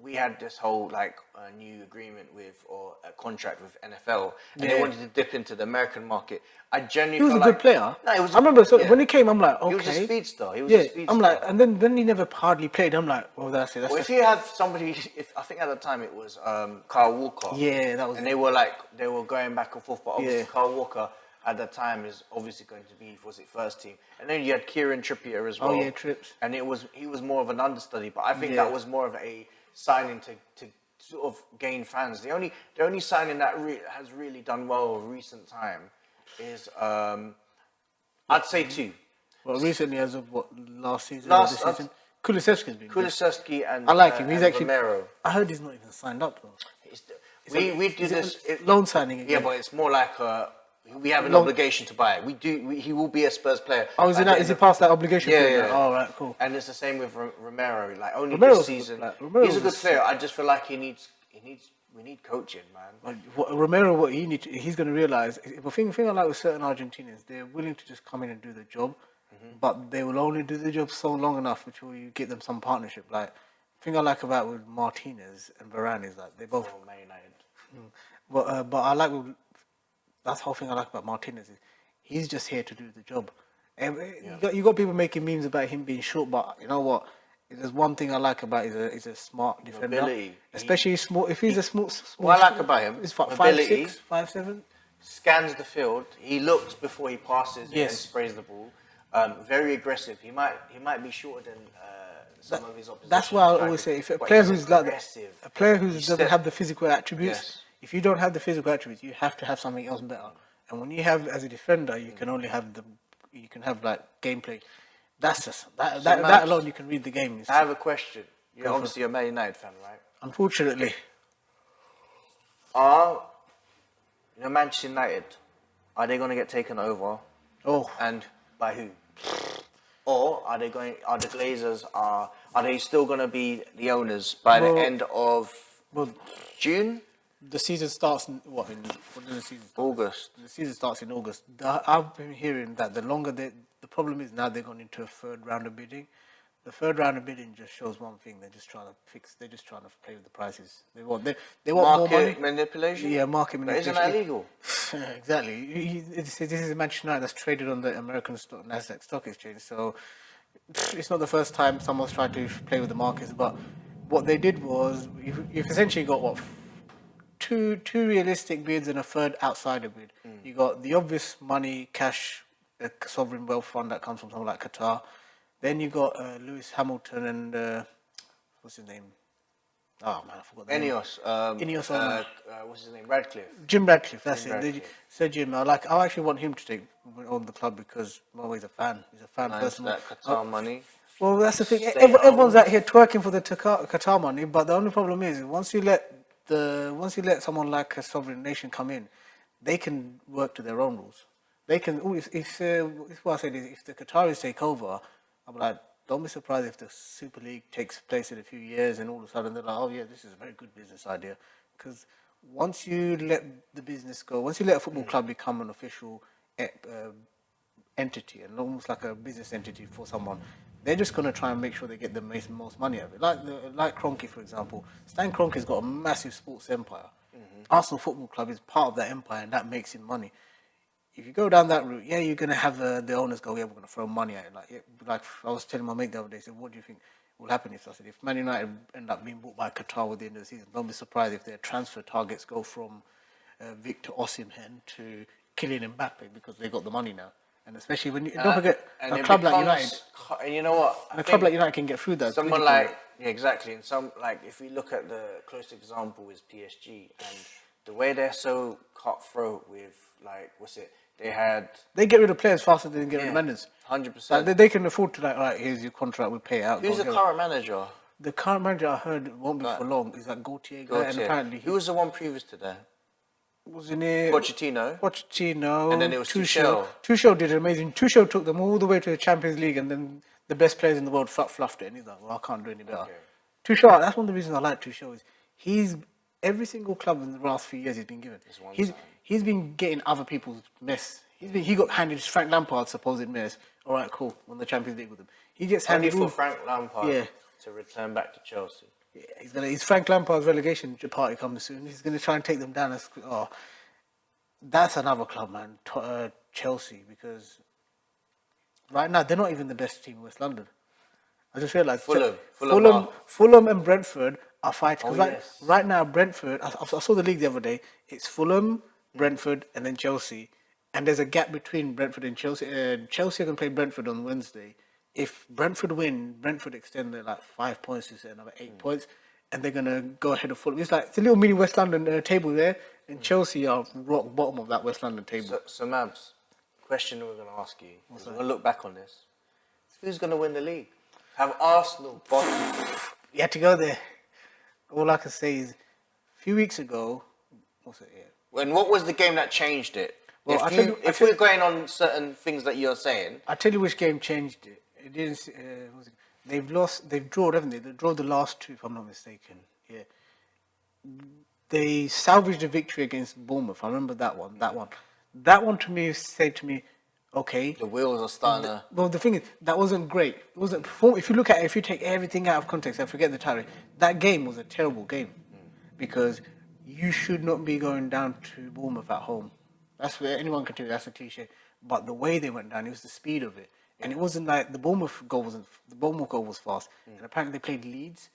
Speaker 1: we had this whole like new agreement with or a contract with NFL, and they wanted to dip into the American market. I genuinely
Speaker 2: he was a
Speaker 1: felt
Speaker 2: good player.
Speaker 1: No, it was.
Speaker 2: I remember when he came, I'm like, okay.
Speaker 1: He was a speedster. He was a speedster.
Speaker 2: I'm like, and then he never hardly played. I'm like, well, that's it.
Speaker 1: Well, if you have somebody, I think at the time it was Kyle Walker.
Speaker 2: Yeah, that was.
Speaker 1: And they were going back and forth, but obviously Kyle Walker at that time is obviously going to be first team, and then you had Kieran Trippier as well.
Speaker 2: Oh yeah, Trips.
Speaker 1: And he was more of an understudy, but I think that was more of a signing to sort of gain fans. The only signing that has really done well of recent time is I'd say two.
Speaker 2: Well, recently, as of what last season, this season, Kulusevski's been good.
Speaker 1: Kulusevski and
Speaker 2: I like him. He's
Speaker 1: and
Speaker 2: actually.
Speaker 1: Romero.
Speaker 2: I heard he's not even signed up though.
Speaker 1: We do this
Speaker 2: loan signing again.
Speaker 1: Yeah, but it's more like we have an obligation to buy it. He will be a Spurs player.
Speaker 2: Oh, is he past that obligation?
Speaker 1: Yeah.
Speaker 2: Oh, right, cool.
Speaker 1: And it's the same with Romero. Like only
Speaker 2: Romero's
Speaker 1: this season,
Speaker 2: Romero's
Speaker 1: he's a good player. I just feel like we need coaching, man.
Speaker 2: Romero, he's going to realize. The thing I like with certain Argentinians, they're willing to just come in and do the job, but they will only do the job so long enough before you get them some partnership. Like the thing I like about with Martinez and Varane is that they both.
Speaker 1: Man United.
Speaker 2: But I like that's the whole thing I like about Martinez is he's just here to do the job. And you got people making memes about him being short, but you know what? There's one thing I like about he's a smart defender,
Speaker 1: Mobility.
Speaker 2: Especially small. If he's a small,
Speaker 1: what I like about him
Speaker 2: is
Speaker 1: mobility,
Speaker 2: 5'6", 5'7".
Speaker 1: Scans the field. He looks before he passes and sprays the ball. Very aggressive. He might be shorter than some of his opposition.
Speaker 2: That's why I always say if a player who's like a player who doesn't have the physical attributes, if you don't have the physical attributes, you have to have something else better. And when you have as a defender, you can only have like gameplay. That's just that alone you can read the game.
Speaker 1: I have a question. You're obviously a Man United fan, right?
Speaker 2: Unfortunately.
Speaker 1: Manchester United, are they going to get taken over?
Speaker 2: Oh.
Speaker 1: And by who? Or are the Glazers are they still going to be the owners by the end of June?
Speaker 2: The season starts in what does the season start?
Speaker 1: August.
Speaker 2: The season starts in August. I've been hearing that the longer the problem is now they're going into a third round of bidding. The third round of bidding just shows one thing: they're just trying to play with the prices. They want more money.
Speaker 1: Manipulation.
Speaker 2: Yeah, market manipulation.
Speaker 1: But isn't that illegal?
Speaker 2: Exactly. This is a Manchester United that's traded on the American Nasdaq Stock Exchange. So it's not the first time someone's tried to play with the markets. But what they did was you've essentially got two realistic bids and a third outsider bid. You got the obvious money, cash, sovereign wealth fund that comes from somewhere like Qatar. Then you got Lewis Hamilton and what's his name? Oh man, I forgot.
Speaker 1: Ineos. What's his name? Radcliffe.
Speaker 2: Jim Radcliffe. That's it. Sir Jim. I actually want him to take on the club because he's a fan. He's a fan person.
Speaker 1: That Qatar money.
Speaker 2: Well, that's the thing. Everyone's out here twerking for the Qatar money, but the only problem is once you let someone like a sovereign nation come in, they can work to their own rules. They can. If what I said is, if the Qataris take over, I'm like, don't be surprised if the Super League takes place in a few years and all of a sudden they're like, oh yeah, this is a very good business idea. Because once you let the business go, once you let a football club become an official entity and almost like a business entity for someone, they're just going to try and make sure they get the most money out of it. Like Kroenke, for example. Stan Kroenke's got a massive sports empire. Arsenal Football Club is part of that empire and that makes him money. If you go down that route, you're going to have the owners go, we're going to throw money at it. Like I was telling my mate the other day, said, what do you think? will happen if Man United end up being bought by Qatar at the end of the season. Don't be surprised if their transfer targets go from Victor Osimhen to Kylian Mbappe because they got the money now. And especially when don't forget a club like United.
Speaker 1: And you know what?
Speaker 2: A club like United can get through that.
Speaker 1: Someone like exactly, and some like if we look at the close example is PSG, and the way they're so cutthroat with like
Speaker 2: they get rid of players faster than they get rid of managers.
Speaker 1: 100%.
Speaker 2: They can afford to like, all right, here's your contract, we pay out.
Speaker 1: Who's the current manager?
Speaker 2: The current manager I heard won't be for long. Is that Gaultier guy? And apparently
Speaker 1: who was the one previous to that?
Speaker 2: Wasn't it
Speaker 1: Pochettino, and then it was Tuchel.
Speaker 2: Tuchel did amazing. Tuchel took them all the way to the Champions League, and then the best players in the world fluffed it, and he's like, "Well, I can't do any better." Okay. Tuchel, that's one of the reasons I like Tuchel is he's every single club in the last few years he's been given. He's been getting other people's mess. He got handed Frank Lampard's supposed mess. All right, cool. Won the Champions League with him. He gets handed
Speaker 1: for Frank Lampard to return back to Chelsea.
Speaker 2: Yeah, he's Frank Lampard's relegation party coming soon. He's going to try and take them down. That's another club, man. Chelsea, because right now they're not even the best team in West London. I just realised Fulham and Brentford are fighting. Right now, Brentford. I saw the league the other day. It's Fulham, Brentford, and then Chelsea. And there's a gap between Brentford and Chelsea. Chelsea are going to play Brentford on Wednesday. If Brentford win, Brentford extend their 5 points to another 8 points, and they're going to go ahead of Fulham. It's a little mini West London table there, and Chelsea are rock bottom of that West London table.
Speaker 1: So Mabs, question we're going to ask you. We're going to look back on this. Who's going to win the league? Have Arsenal bottom?
Speaker 2: You had to go there. All I can say is, a few weeks ago,
Speaker 1: what was the game that changed it? Well, if we're going on certain things that you're saying,
Speaker 2: I'll tell you which game changed it. It didn't. They've drawn, haven't they? They've drawn the last two, if I'm not mistaken. Yeah. They salvaged a victory against Bournemouth. I remember that one. That one to me said to me, okay.
Speaker 1: The wheels are starting to...
Speaker 2: Well, the thing is, that wasn't great. It wasn't. If you look at it, if you take everything out of context and forget the title, that game was a terrible game because you should not be going down to Bournemouth at home. That's where anyone can tell you that's a cliche. But the way they went down, it was the speed of it. And it wasn't like the Bournemouth goal was fast. And apparently they played Leeds.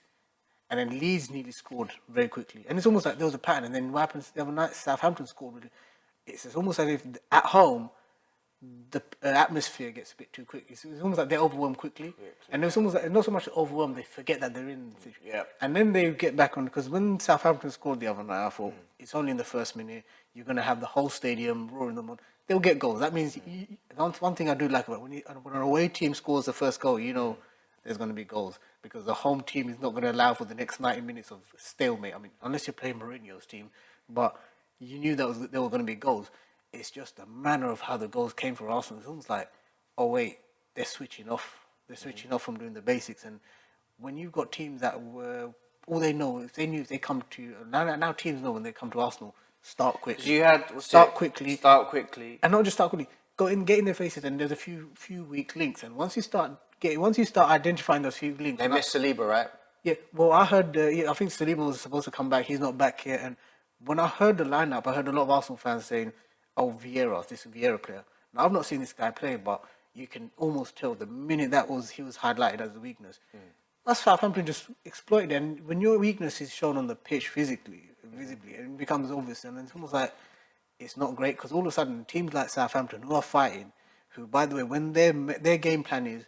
Speaker 2: And then Leeds nearly scored very quickly. And it's almost like there was a pattern. And then what happens the other night, Southampton scored. It's almost as if at home, the atmosphere gets a bit too quick. It's almost like they're overwhelmed quickly. And it's almost like, not so much overwhelmed, they forget that they're in the situation.
Speaker 1: Yeah.
Speaker 2: And then they get back on, because when Southampton scored the other night, I thought, it's only in the first minute, you're going to have the whole stadium roaring them on. They'll get goals. That means, one thing I do like about when an away team scores the first goal, you know there's going to be goals. Because the home team is not going to allow for the next 90 minutes of stalemate. I mean, unless you're playing Mourinho's team. But you knew there were going to be goals. It's just the manner of how the goals came for Arsenal. It's almost like, oh wait, they're switching off. They're switching off from doing the basics. And when you've got teams that were all they know, if they come to now teams know when they come to Arsenal, start quickly. Start quickly, and not just start quickly. Get in their faces, and there's a few weak links. And once you start identifying those few links,
Speaker 1: they missed Saliba, right?
Speaker 2: Yeah. Well, I heard. I think Saliba was supposed to come back. He's not back yet. And when I heard the lineup, I heard a lot of Arsenal fans saying, "Oh, this Vieira player." Now I've not seen this guy play, but you can almost tell the minute he was highlighted as a weakness. That's Southampton just exploited. And when your weakness is shown on the pitch visibly, it becomes obvious, and it's almost like it's not great because all of a sudden teams like Southampton who are fighting, who by the way, when their game plan is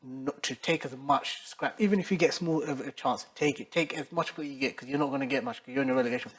Speaker 2: not to take as much scrap, even if you get small of a chance, take as much as you get because you're not going to get much because you're in a relegation.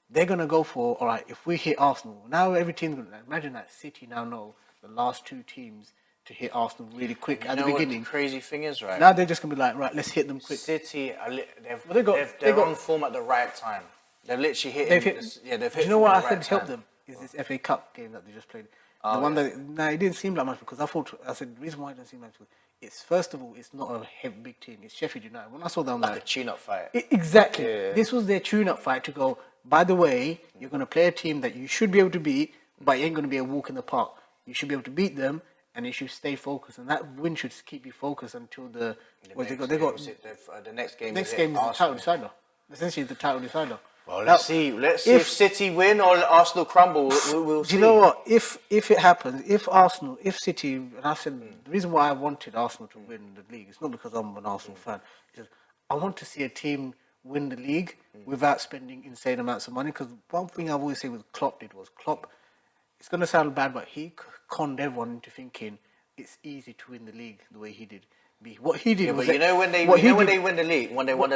Speaker 2: They're going to go for, all right, if we hit Arsenal, now every team's going to, imagine that City now know the last two teams to hit Arsenal really quick at the beginning.
Speaker 1: What the crazy thing is, right?
Speaker 2: Now they're just going to be like, right, let's hit them quick.
Speaker 1: City, they're on form at the right time. They've literally hit him.
Speaker 2: Do you know what I think helped them? Is this FA Cup game that they just played. It didn't seem like much because I said the reason why it didn't seem like much is first of all, it's not a heavy, big team. It's Sheffield United. When I saw them,
Speaker 1: like a tune-up fight.
Speaker 2: Exactly. Yeah. This was their tune-up fight to go, by the way, you're going to play a team that you should be able to beat, but it ain't going to be a walk in the park. You should be able to beat them, and you should stay focused. And that win should keep you focused until the next game is the title decider. Essentially, the title decider.
Speaker 1: Well,
Speaker 2: Now,
Speaker 1: let's see. Let's see if City win or Arsenal crumble. We'll see.
Speaker 2: do you know what? If it happens, if City, and I said the reason why I wanted Arsenal to win the league, it's not because I'm an Arsenal fan. It's just I want to see a team win the league without spending insane amounts of money. Because one thing I've always said with Klopp was Klopp. It's gonna sound bad, but he conned everyone into thinking it's easy to win the league the way he did. What he did
Speaker 1: Yeah,
Speaker 2: was
Speaker 1: but you know when they won the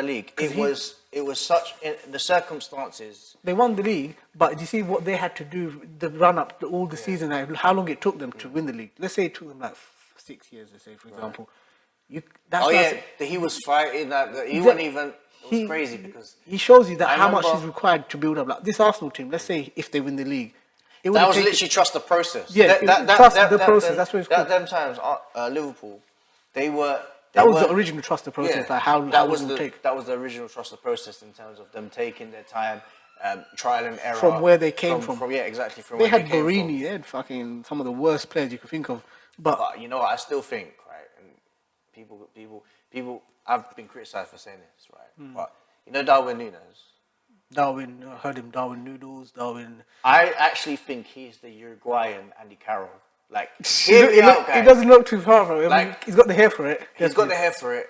Speaker 1: league, it was such the circumstances.
Speaker 2: they won the league, but you see what they had to do the run up all the season, how long it took them to win the league. Let's say it took them like 6 years, let's say for example.
Speaker 1: He was fighting that he wasn't even. It was crazy because
Speaker 2: he shows you that
Speaker 1: I
Speaker 2: how much
Speaker 1: remember-
Speaker 2: is required to build up. Like this Arsenal team, let's say if they win the league, it
Speaker 1: that was
Speaker 2: taken-
Speaker 1: literally trust the process.
Speaker 2: Yeah, trust the process. That's what it's called.
Speaker 1: Them times, Liverpool, they were.
Speaker 2: That was the original trust the process. Like how
Speaker 1: that
Speaker 2: long
Speaker 1: was
Speaker 2: it would take.
Speaker 1: That was the original trust the process in terms of them taking their time, trial and error
Speaker 2: From where they came from.
Speaker 1: Yeah, exactly. From
Speaker 2: They
Speaker 1: where
Speaker 2: had
Speaker 1: they came
Speaker 2: Borini, they had fucking some of the worst players you could think of.
Speaker 1: But you know what? I still think, right, and people, I've been criticised for saying this, right? But you know Darwin Núñez?
Speaker 2: Darwin, I heard him, Darwin Noodles, Darwin.
Speaker 1: I actually think he's the Uruguayan Andy Carroll. Like,
Speaker 2: He
Speaker 1: hear me out, guys.
Speaker 2: doesn't look too far from it. I mean,
Speaker 1: Like,
Speaker 2: he's got the hair for it.
Speaker 1: He's got the hair for it.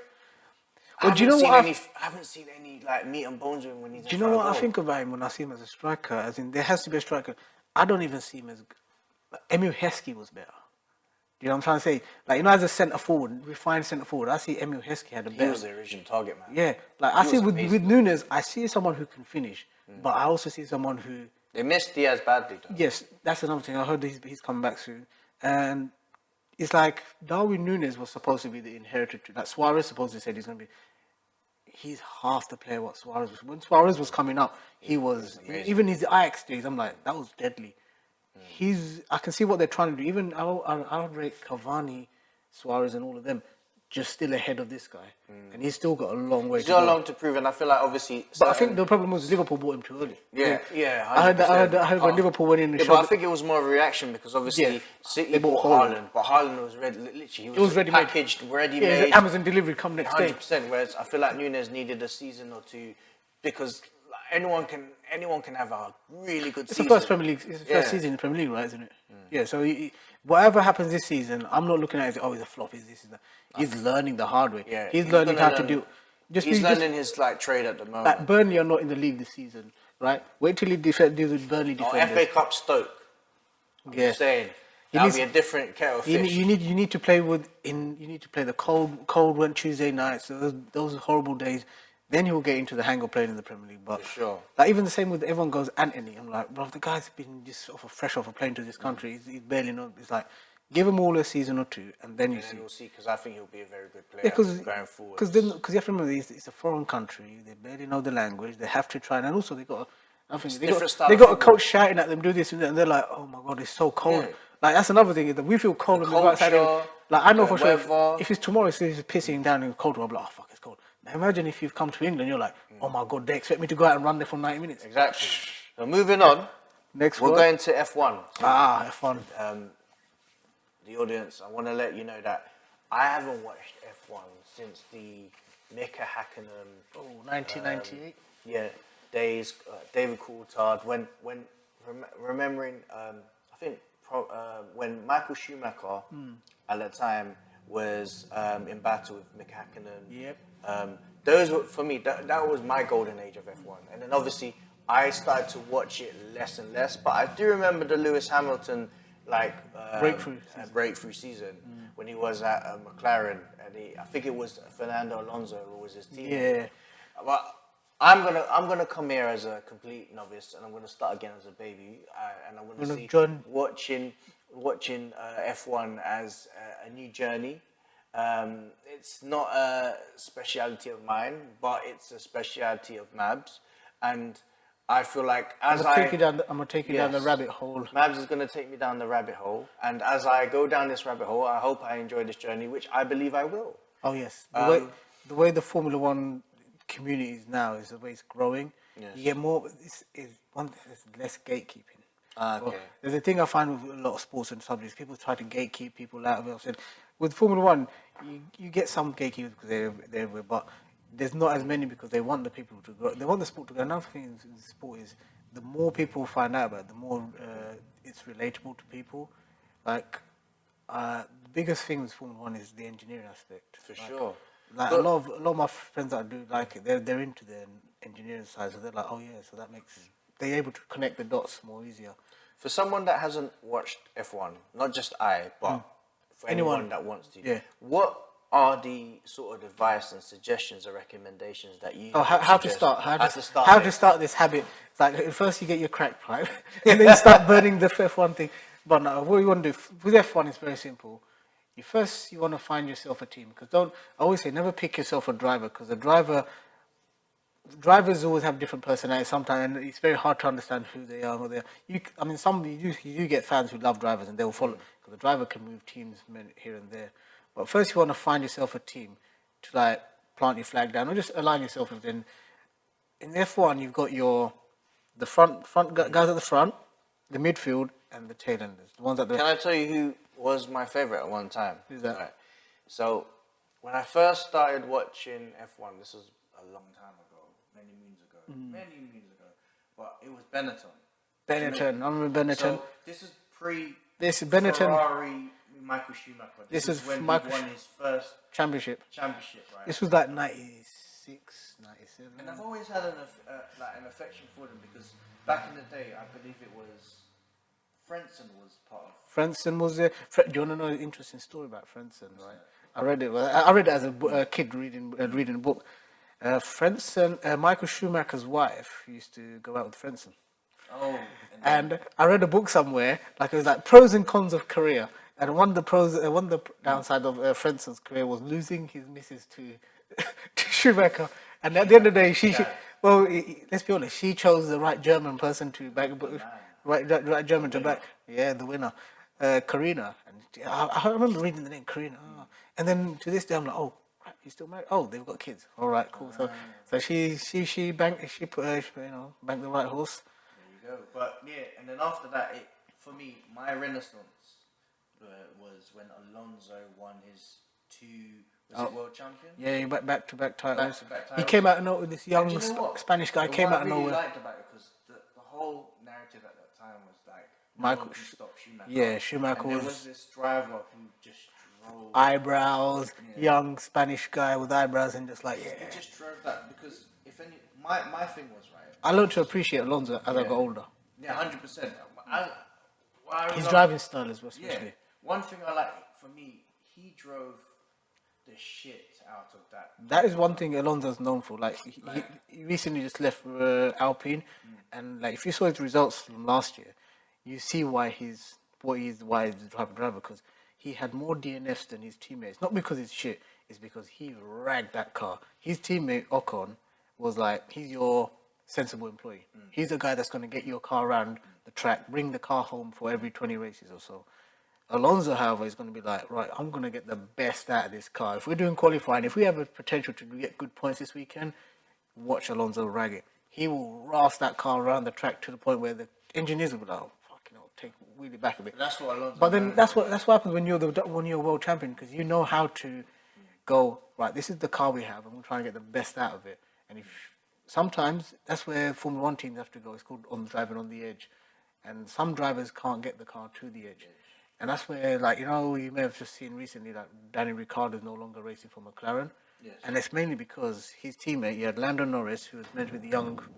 Speaker 2: Well, do you know what
Speaker 1: I haven't seen any like meat and bones with him when he's.
Speaker 2: Do you know what I think about him when I see him as a striker? As in, there has to be a striker. I don't even see him as. Emil Heskey was better. Do you know what I'm trying to say? Like, you know, as a centre forward, refined centre forward, I see Emil Heskey had a better.
Speaker 1: He was the original target man.
Speaker 2: Yeah, like I see with Núñez, I see someone who can finish, but I also see someone who.
Speaker 1: They missed Diaz badly, though.
Speaker 2: Yes, that's another thing. I heard he's coming back soon, and it's like Darwin Núñez was supposed to be the inheritor. Like Suarez supposedly said he's going to be. He's half the player what Suarez was. When Suarez was coming up, he was even his Ajax days. I'm like, that was deadly. I can see what they're trying to do. Even I would rate Cavani, Suarez, and all of them just still ahead of this guy, and he's still got a long way.
Speaker 1: He's got a long to prove, and I feel like obviously.
Speaker 2: But I think the problem was Liverpool bought him too early.
Speaker 1: Yeah.
Speaker 2: I heard when Liverpool went in and
Speaker 1: but I think it was more of a reaction because obviously City bought Haaland, but Haaland was ready. Literally, he was ready packaged, ready made.
Speaker 2: Yeah, Amazon delivery come next day.
Speaker 1: 100%. Whereas I feel like Núñez needed a season or two because anyone can have a really good season.
Speaker 2: It's the first Premier League. It's the first season in the Premier League, right? Isn't it? Yeah. So whatever happens this season, I'm not looking at it as he's a flop. He's learning the hard way.
Speaker 1: Yeah,
Speaker 2: he's learning how to do.
Speaker 1: He's learning his like trade at the moment.
Speaker 2: Like Burnley are not in the league this season, right? Wait till he deals with Burnley defenders.
Speaker 1: FA Cup Stoke. I'm just saying. That'll be a different kettle of fish.
Speaker 2: You need to play the cold went Tuesday nights. So those horrible days. Then he'll get into the hang of playing in the Premier League. But
Speaker 1: for sure.
Speaker 2: Like even the same with everyone goes Anthony. I'm like, bro, the guy's been just fresh off a plane to this country. He's barely known. It's like, give him all a season or two, and then
Speaker 1: we'll see. Because I think he'll be a very good player going forward.
Speaker 2: Because you have to remember, it's a foreign country. They barely know the language. They have to try, and also they got a coach shouting at them, do this and that, and they're like, oh my god, it's so cold. Yeah. Like that's another thing is that we feel cold when we go outside. Like I know for sure, if it's tomorrow, it's pissing down in the cold, I'm like, oh fuck, it's cold. Now imagine if you've come to England, you're like, oh my god, they expect me to go out and run there for 90 minutes.
Speaker 1: Exactly. So moving on, we're going to F1.
Speaker 2: F1.
Speaker 1: The audience, I want to let you know that I haven't watched F1 since the Mika Hakkinen.
Speaker 2: 1998.
Speaker 1: Days. David Coulthard. When remembering, I think when Michael Schumacher at that time was in battle with Mika Hakkinen.
Speaker 2: Yep.
Speaker 1: Those were for me. That was my golden age of F1, and then obviously I started to watch it less and less. But I do remember the Lewis Hamilton breakthrough season when he was at McLaren, and I think it was Fernando Alonso who was his team.
Speaker 2: Yeah.
Speaker 1: But I'm gonna come here as a complete novice, and I'm gonna start again as a baby, and I'm gonna see watching F1 as a new journey. It's not a speciality of mine, but it's a speciality of Mabs, and I feel like I'm gonna take you down the rabbit hole. Mabs is gonna take me down the rabbit hole, and as I go down this rabbit hole, I hope I enjoy this journey, which I believe I will.
Speaker 2: Oh yes, the way the Formula One community is now is the way it's growing. Yes. You get more. There's less gatekeeping.
Speaker 1: Okay.
Speaker 2: Well, there's a thing I find with a lot of sports and subjects. People try to gatekeep people out of it. I said, with Formula One, you get some gatekeepers because they're everywhere, but there's not as many because they want the people to go. They want the sport to go. Another thing in sport is the more people find out about it, the more it's relatable to people. Like the biggest thing with Formula One is the engineering aspect.
Speaker 1: For sure.
Speaker 2: Like
Speaker 1: But-
Speaker 2: a lot of my friends that do like it, they're into the engineering side, so they're like, oh yeah, so that makes they're able to connect the dots more easier.
Speaker 1: For someone that hasn't watched F1, not just I, but for anyone that wants to,
Speaker 2: Yeah.
Speaker 1: what are the sort of advice and suggestions or recommendations that you
Speaker 2: Oh, how to
Speaker 1: suggest?
Speaker 2: start?
Speaker 1: start
Speaker 2: How
Speaker 1: it?
Speaker 2: to start this habit? It's like at first you get your crack pipe, and then you start burning the F1 thing. But no, what you want to do with F1 is very simple. You want to find yourself a team, because I always say never pick yourself a driver, because drivers always have different personalities sometimes, and it's very hard to understand who they are. You get fans who love drivers and they will follow, because the driver can move teams here and there. But first you want to find yourself a team to like plant your flag down, or just align yourself with. Then in F1 you've got the front guys at the front, the midfield, and the tail enders. The ones that
Speaker 1: Can I tell you who was my favorite at one time?
Speaker 2: Who's that?
Speaker 1: Right. So when I first started watching F1, this was a long time ago, many moons ago, but it was Benetton.
Speaker 2: Benetton. I remember Benetton.
Speaker 1: So this is
Speaker 2: This is Benetton.
Speaker 1: Ferrari, Michael Schumacher.
Speaker 2: This
Speaker 1: is
Speaker 2: is
Speaker 1: when
Speaker 2: Michael
Speaker 1: he won his first
Speaker 2: Championship.
Speaker 1: right?
Speaker 2: This was like 96, 97.
Speaker 1: And I've always had an affection for them because back in the day, I believe it was Frentzen was part of.
Speaker 2: Frentzen was there. Do you want to know an interesting story about Frentzen? Right, I read it. I read it as a kid reading a book. Frentzen, Michael Schumacher's wife used to go out with Frentzen.
Speaker 1: Oh.
Speaker 2: And I read a book somewhere, like it was like pros and cons of career. And one of the downside of Frentzen's career was losing his missus to Schumacher. And at the end of the day, let's be honest, she chose the right German person to back, right German to back. Yeah, the winner, Karina. And I remember reading the name Karina. Oh. And then to this day, I'm like, oh, crap, he's still married. Oh, they've got kids. All right, cool. So she banked banked the right horse.
Speaker 1: There you go. But yeah, and then after that, for me, my renaissance was when Alonso won his world champion?
Speaker 2: Yeah, back-to-back titles.
Speaker 1: Back-to-back
Speaker 2: He
Speaker 1: titles.
Speaker 2: came out of nowhere. This young
Speaker 1: And you know what?
Speaker 2: Spanish guy
Speaker 1: The
Speaker 2: came
Speaker 1: one
Speaker 2: out of
Speaker 1: I really
Speaker 2: nowhere.
Speaker 1: liked about it because the whole narrative at that time was like
Speaker 2: Michael-
Speaker 1: no one could stop Schumacher.
Speaker 2: Yeah, Schumacher
Speaker 1: And there
Speaker 2: was-
Speaker 1: was this driver who just drove.
Speaker 2: Eyebrows, young Spanish guy with eyebrows, and just like
Speaker 1: He just drove that because if any, my thing was right.
Speaker 2: I learned to appreciate Alonso as I got older.
Speaker 1: Yeah, 100%.
Speaker 2: His driving style as well,
Speaker 1: Yeah.
Speaker 2: especially.
Speaker 1: One thing I like for me, he drove the shit out of that.
Speaker 2: That is one thing Alonso's known for. Like he recently just left Alpine, and like if you saw his results from last year, you see why he's the type of driver, because he had more DNFs than his teammates. Not because he's shit, it's because he ragged that car. His teammate Ocon was like, he's your sensible employee. He's the guy that's going to get your car around the track, bring the car home for every 20 races or so. Alonso, however, is going to be like, right, I'm going to get the best out of this car. If we're doing qualifying, if we have a potential to get good points this weekend, watch Alonso rag it. He will rasp that car around the track to the point where the engineers will be like, oh, fucking hell, wheel it back a bit.
Speaker 1: That's what Alonso.
Speaker 2: But then that's what happens when you're a world champion, because you know how to go, right, this is the car we have, and we're trying to get the best out of it. And sometimes that's where Formula One teams have to go. It's called driving on the edge. And some drivers can't get the car to the edge. And that's where, like, you may have just seen recently that Danny Ricciardo is no longer racing for McLaren.
Speaker 1: Yes.
Speaker 2: And it's mainly because his teammate, he had Lando Norris, who was meant to be the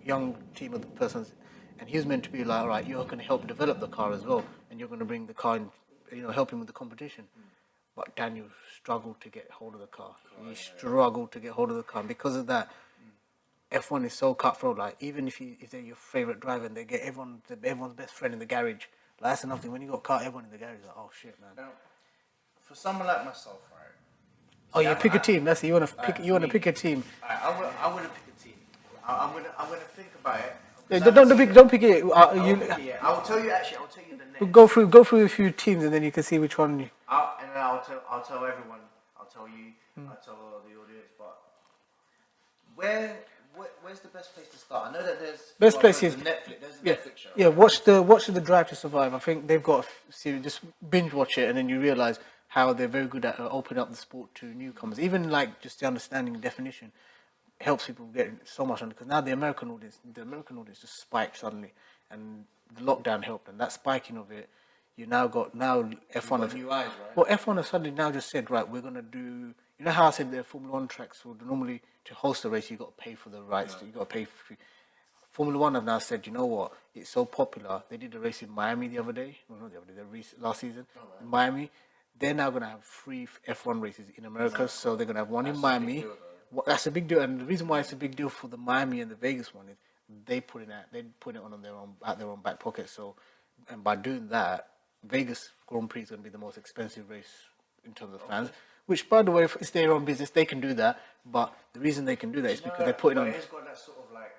Speaker 2: young team of the persons, and he was meant to be like, all right, you're going to help develop the car as well, and you're going to bring the car in, help him with the competition. But Daniel struggled to get hold of the car. He struggled to get hold of the car. And because of that, F1 is so cutthroat. Like, even if they're your favorite driver and they get everyone's best friend in the garage, like, that's another thing. When you got a car, everyone in the garage is like, oh shit, man.
Speaker 1: Now, for someone like myself, right?
Speaker 2: Oh, you pick a team. That's it. You want to pick a team.
Speaker 1: I want to pick a team. I'm gonna think about it.
Speaker 2: Yeah, don't pick it.
Speaker 1: I'll tell you the name.
Speaker 2: Go through a few teams, and then you can see which one.
Speaker 1: And then I'll tell everyone. I'll tell you. I'll tell the audience. But where's the best place to start? I know that there's
Speaker 2: Best place is
Speaker 1: Netflix. There's a Netflix show.
Speaker 2: Yeah, watch the Drive to Survive. I think they've got a series. Just binge watch it, and then you realize how they're very good at opening up the sport to newcomers. Even like just the understanding definition. helps people get so much on because now the American audience just spiked suddenly, and the lockdown helped, and that spiking of it, you now got F1
Speaker 1: got new eyes, right?
Speaker 2: Well, F1 has suddenly now just said, right, we're gonna do. You know how I said the Formula One tracks would normally to host a race, you got to pay for the rights. You got to pay for. Formula One have now said, you know what? It's so popular. They did a race in Miami the other day. Well, not the other day. The race last season in Miami. They're now going to have 3 F1 races in America. So they're going to have one in Miami. That's a big deal. And the reason why it's a big deal for the Miami and the Vegas one is they put it on their own out their own back pocket. So, and by doing that, Vegas Grand Prix is going to be the most expensive race in terms of fans. Which, by the way, if it's their own business, they can do that. But the reason they can do that is because they're putting on.
Speaker 1: It's got that sort of like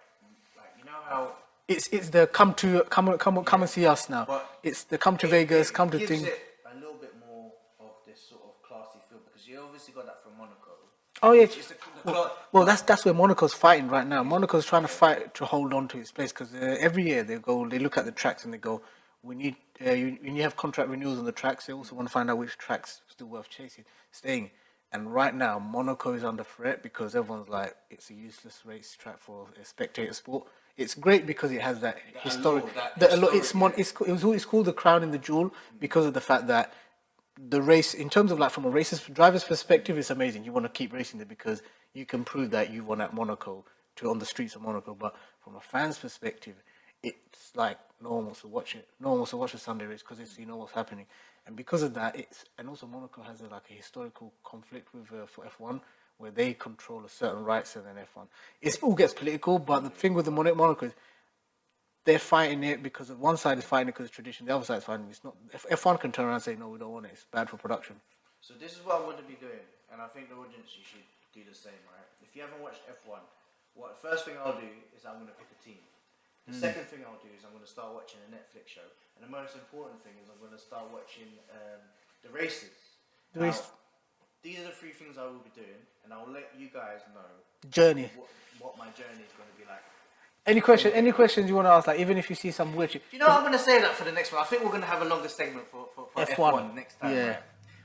Speaker 1: you know how
Speaker 2: it's the come and see us now.
Speaker 1: But
Speaker 2: it's the come to Vegas, come to
Speaker 1: gives
Speaker 2: thing.
Speaker 1: it a little bit more of this sort of classy feel because you obviously got that from Monaco.
Speaker 2: Oh yeah.
Speaker 1: It's
Speaker 2: Well, that's where Monaco's fighting right now. Monaco's trying to fight to hold on to its place because every year they look at the tracks and they go, we need when you have contract renewals on the tracks, they also want to find out which tracks still worth staying. And right now, Monaco is under threat because everyone's like, it's a useless race track for a spectator sport. It's great because it has that historic. It's called the crown and the jewel because of the fact that the race, in terms of like from a driver's perspective, it's amazing. You want to keep racing there because you can prove that you won at Monaco on the streets of Monaco. But from a fan's perspective, it's like normal to watch it. Normal to watch a Sunday race because you know what's happening. And because of that, and also Monaco has a historical conflict with for F1 where they control a certain rights than F1. It all gets political, but the thing with the Monaco is they're fighting it because of one side is fighting it because of tradition, the other side is fighting it. It's not. F1 can turn around and say no, we don't want it. It's bad for production.
Speaker 1: So this is what I want to be doing, and I think the audience you should do the same, right? If you haven't watched F1, first thing I'll do is I'm going to pick a team. The second thing I'll do is I'm going to start watching a Netflix show. And the most important thing is I'm going to start watching the races. These are the 3 things I will be doing. And I'll let you guys know
Speaker 2: Journey.
Speaker 1: What my journey is going to be like.
Speaker 2: Any questions you want to ask? Like, even if you see some weird shit.
Speaker 1: You know, I'm going to say that for the next one. I think we're going to have a longer segment for F1 next time.
Speaker 2: Yeah.
Speaker 1: Right?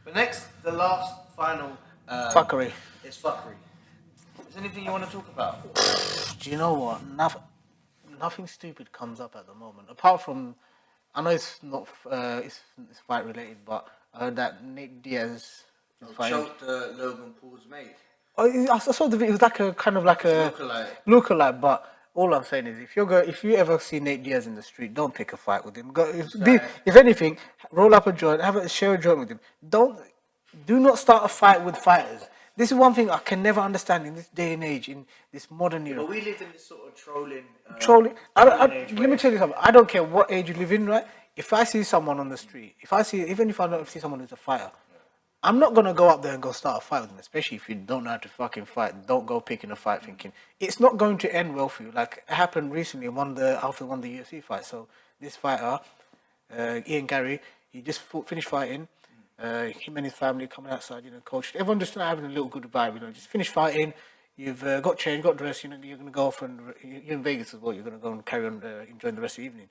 Speaker 1: But next, the last, final...
Speaker 2: fuckery.
Speaker 1: It's fuckery. Is there anything you want to talk about?
Speaker 2: Do you know what? Nothing stupid comes up at the moment. Apart from, I know it's not it's fight related, but I heard that Nate Diaz
Speaker 1: choked Logan Paul's mate.
Speaker 2: Oh, I saw the video. It was like a kind of like a lookalike. But all I'm saying is, if you ever see Nate Diaz in the street, don't pick a fight with him. If anything, roll up a joint, share a joint with him. Do not start a fight with fighters. This is one thing I can never understand in this day and age, in this modern era.
Speaker 1: But we live in this sort of trolling.
Speaker 2: Let me tell you something. I don't care what age you live in, right? If I see someone on the street, even if I don't see someone who's a fighter, I'm not gonna go up there and go start a fight with them. Especially if you don't know how to fucking fight. Don't go picking a fight thinking it's not going to end well for you. Like it happened recently after one of the UFC fights. So this fighter, Ian Garry, he just finished fighting. Him and his family coming outside, coached. Everyone just having a little good vibe, just finished fighting. You've got changed, got dressed, you're going to go off and you're in Vegas as well. You're going to go and carry on enjoying the rest of the evening.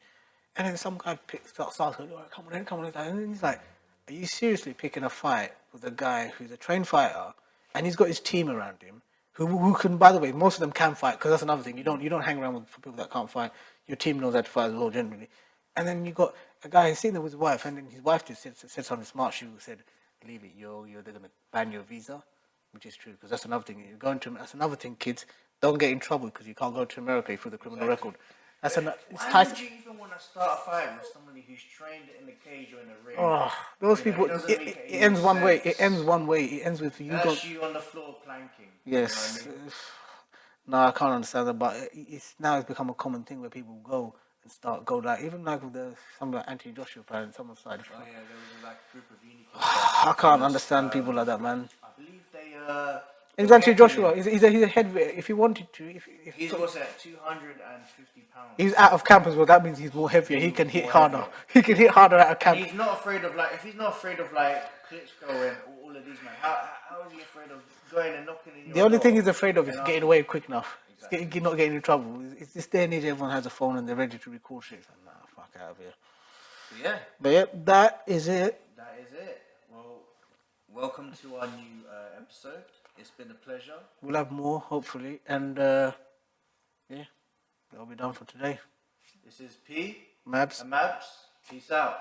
Speaker 2: And then some guy starts going, all right, come on in. And then he's like, are you seriously picking a fight with a guy who's a trained fighter and he's got his team around him who can, by the way, most of them can fight because that's another thing. You don't hang around with people that can't fight. Your team knows how to fight as well generally. And then you got a guy sitting there with his wife, and then his wife just said something smart. She said, "Leave it, they're gonna ban your visa," which is true because that's another thing. That's another thing, kids. Don't get in trouble because you can't go to America for the criminal record. Why
Speaker 1: would you even want to start a fight with somebody who's trained in the cage or in the ring?
Speaker 2: Oh, those people. It ends one way. It ends one way. It ends with you.
Speaker 1: That's you on the floor planking.
Speaker 2: Yes.
Speaker 1: You know what I mean?
Speaker 2: No, I can't understand that, but it's become a common thing where people go and go like even like with some like Anthony Joshua fight on someone's side.
Speaker 1: Oh yeah, there was like a group of unicorns.
Speaker 2: I can't understand people like that, man.
Speaker 1: I believe they
Speaker 2: It's Anthony Joshua. He's a heavyweight. If he wanted to,
Speaker 1: he's what's that? 250 pounds.
Speaker 2: He's out of camp as well. That means he's more heavier. He can hit harder. He can hit harder out of camp.
Speaker 1: He's not afraid of if he's not afraid of Klitschko and all of these men. How is he afraid of going and knocking in your
Speaker 2: The only
Speaker 1: door?
Speaker 2: thing he's afraid of is getting away quick enough. Exactly. Not getting in trouble. It's this day and age. Everyone has a phone and they're ready to record shit. Like, nah, fuck out of here.
Speaker 1: Yeah.
Speaker 2: But yeah, that is it.
Speaker 1: That is it. Well, welcome to our new episode. It's been a pleasure.
Speaker 2: We'll have more, hopefully. And yeah, that'll be done for today.
Speaker 1: This is P
Speaker 2: Mabs.
Speaker 1: and Mabs. Peace out.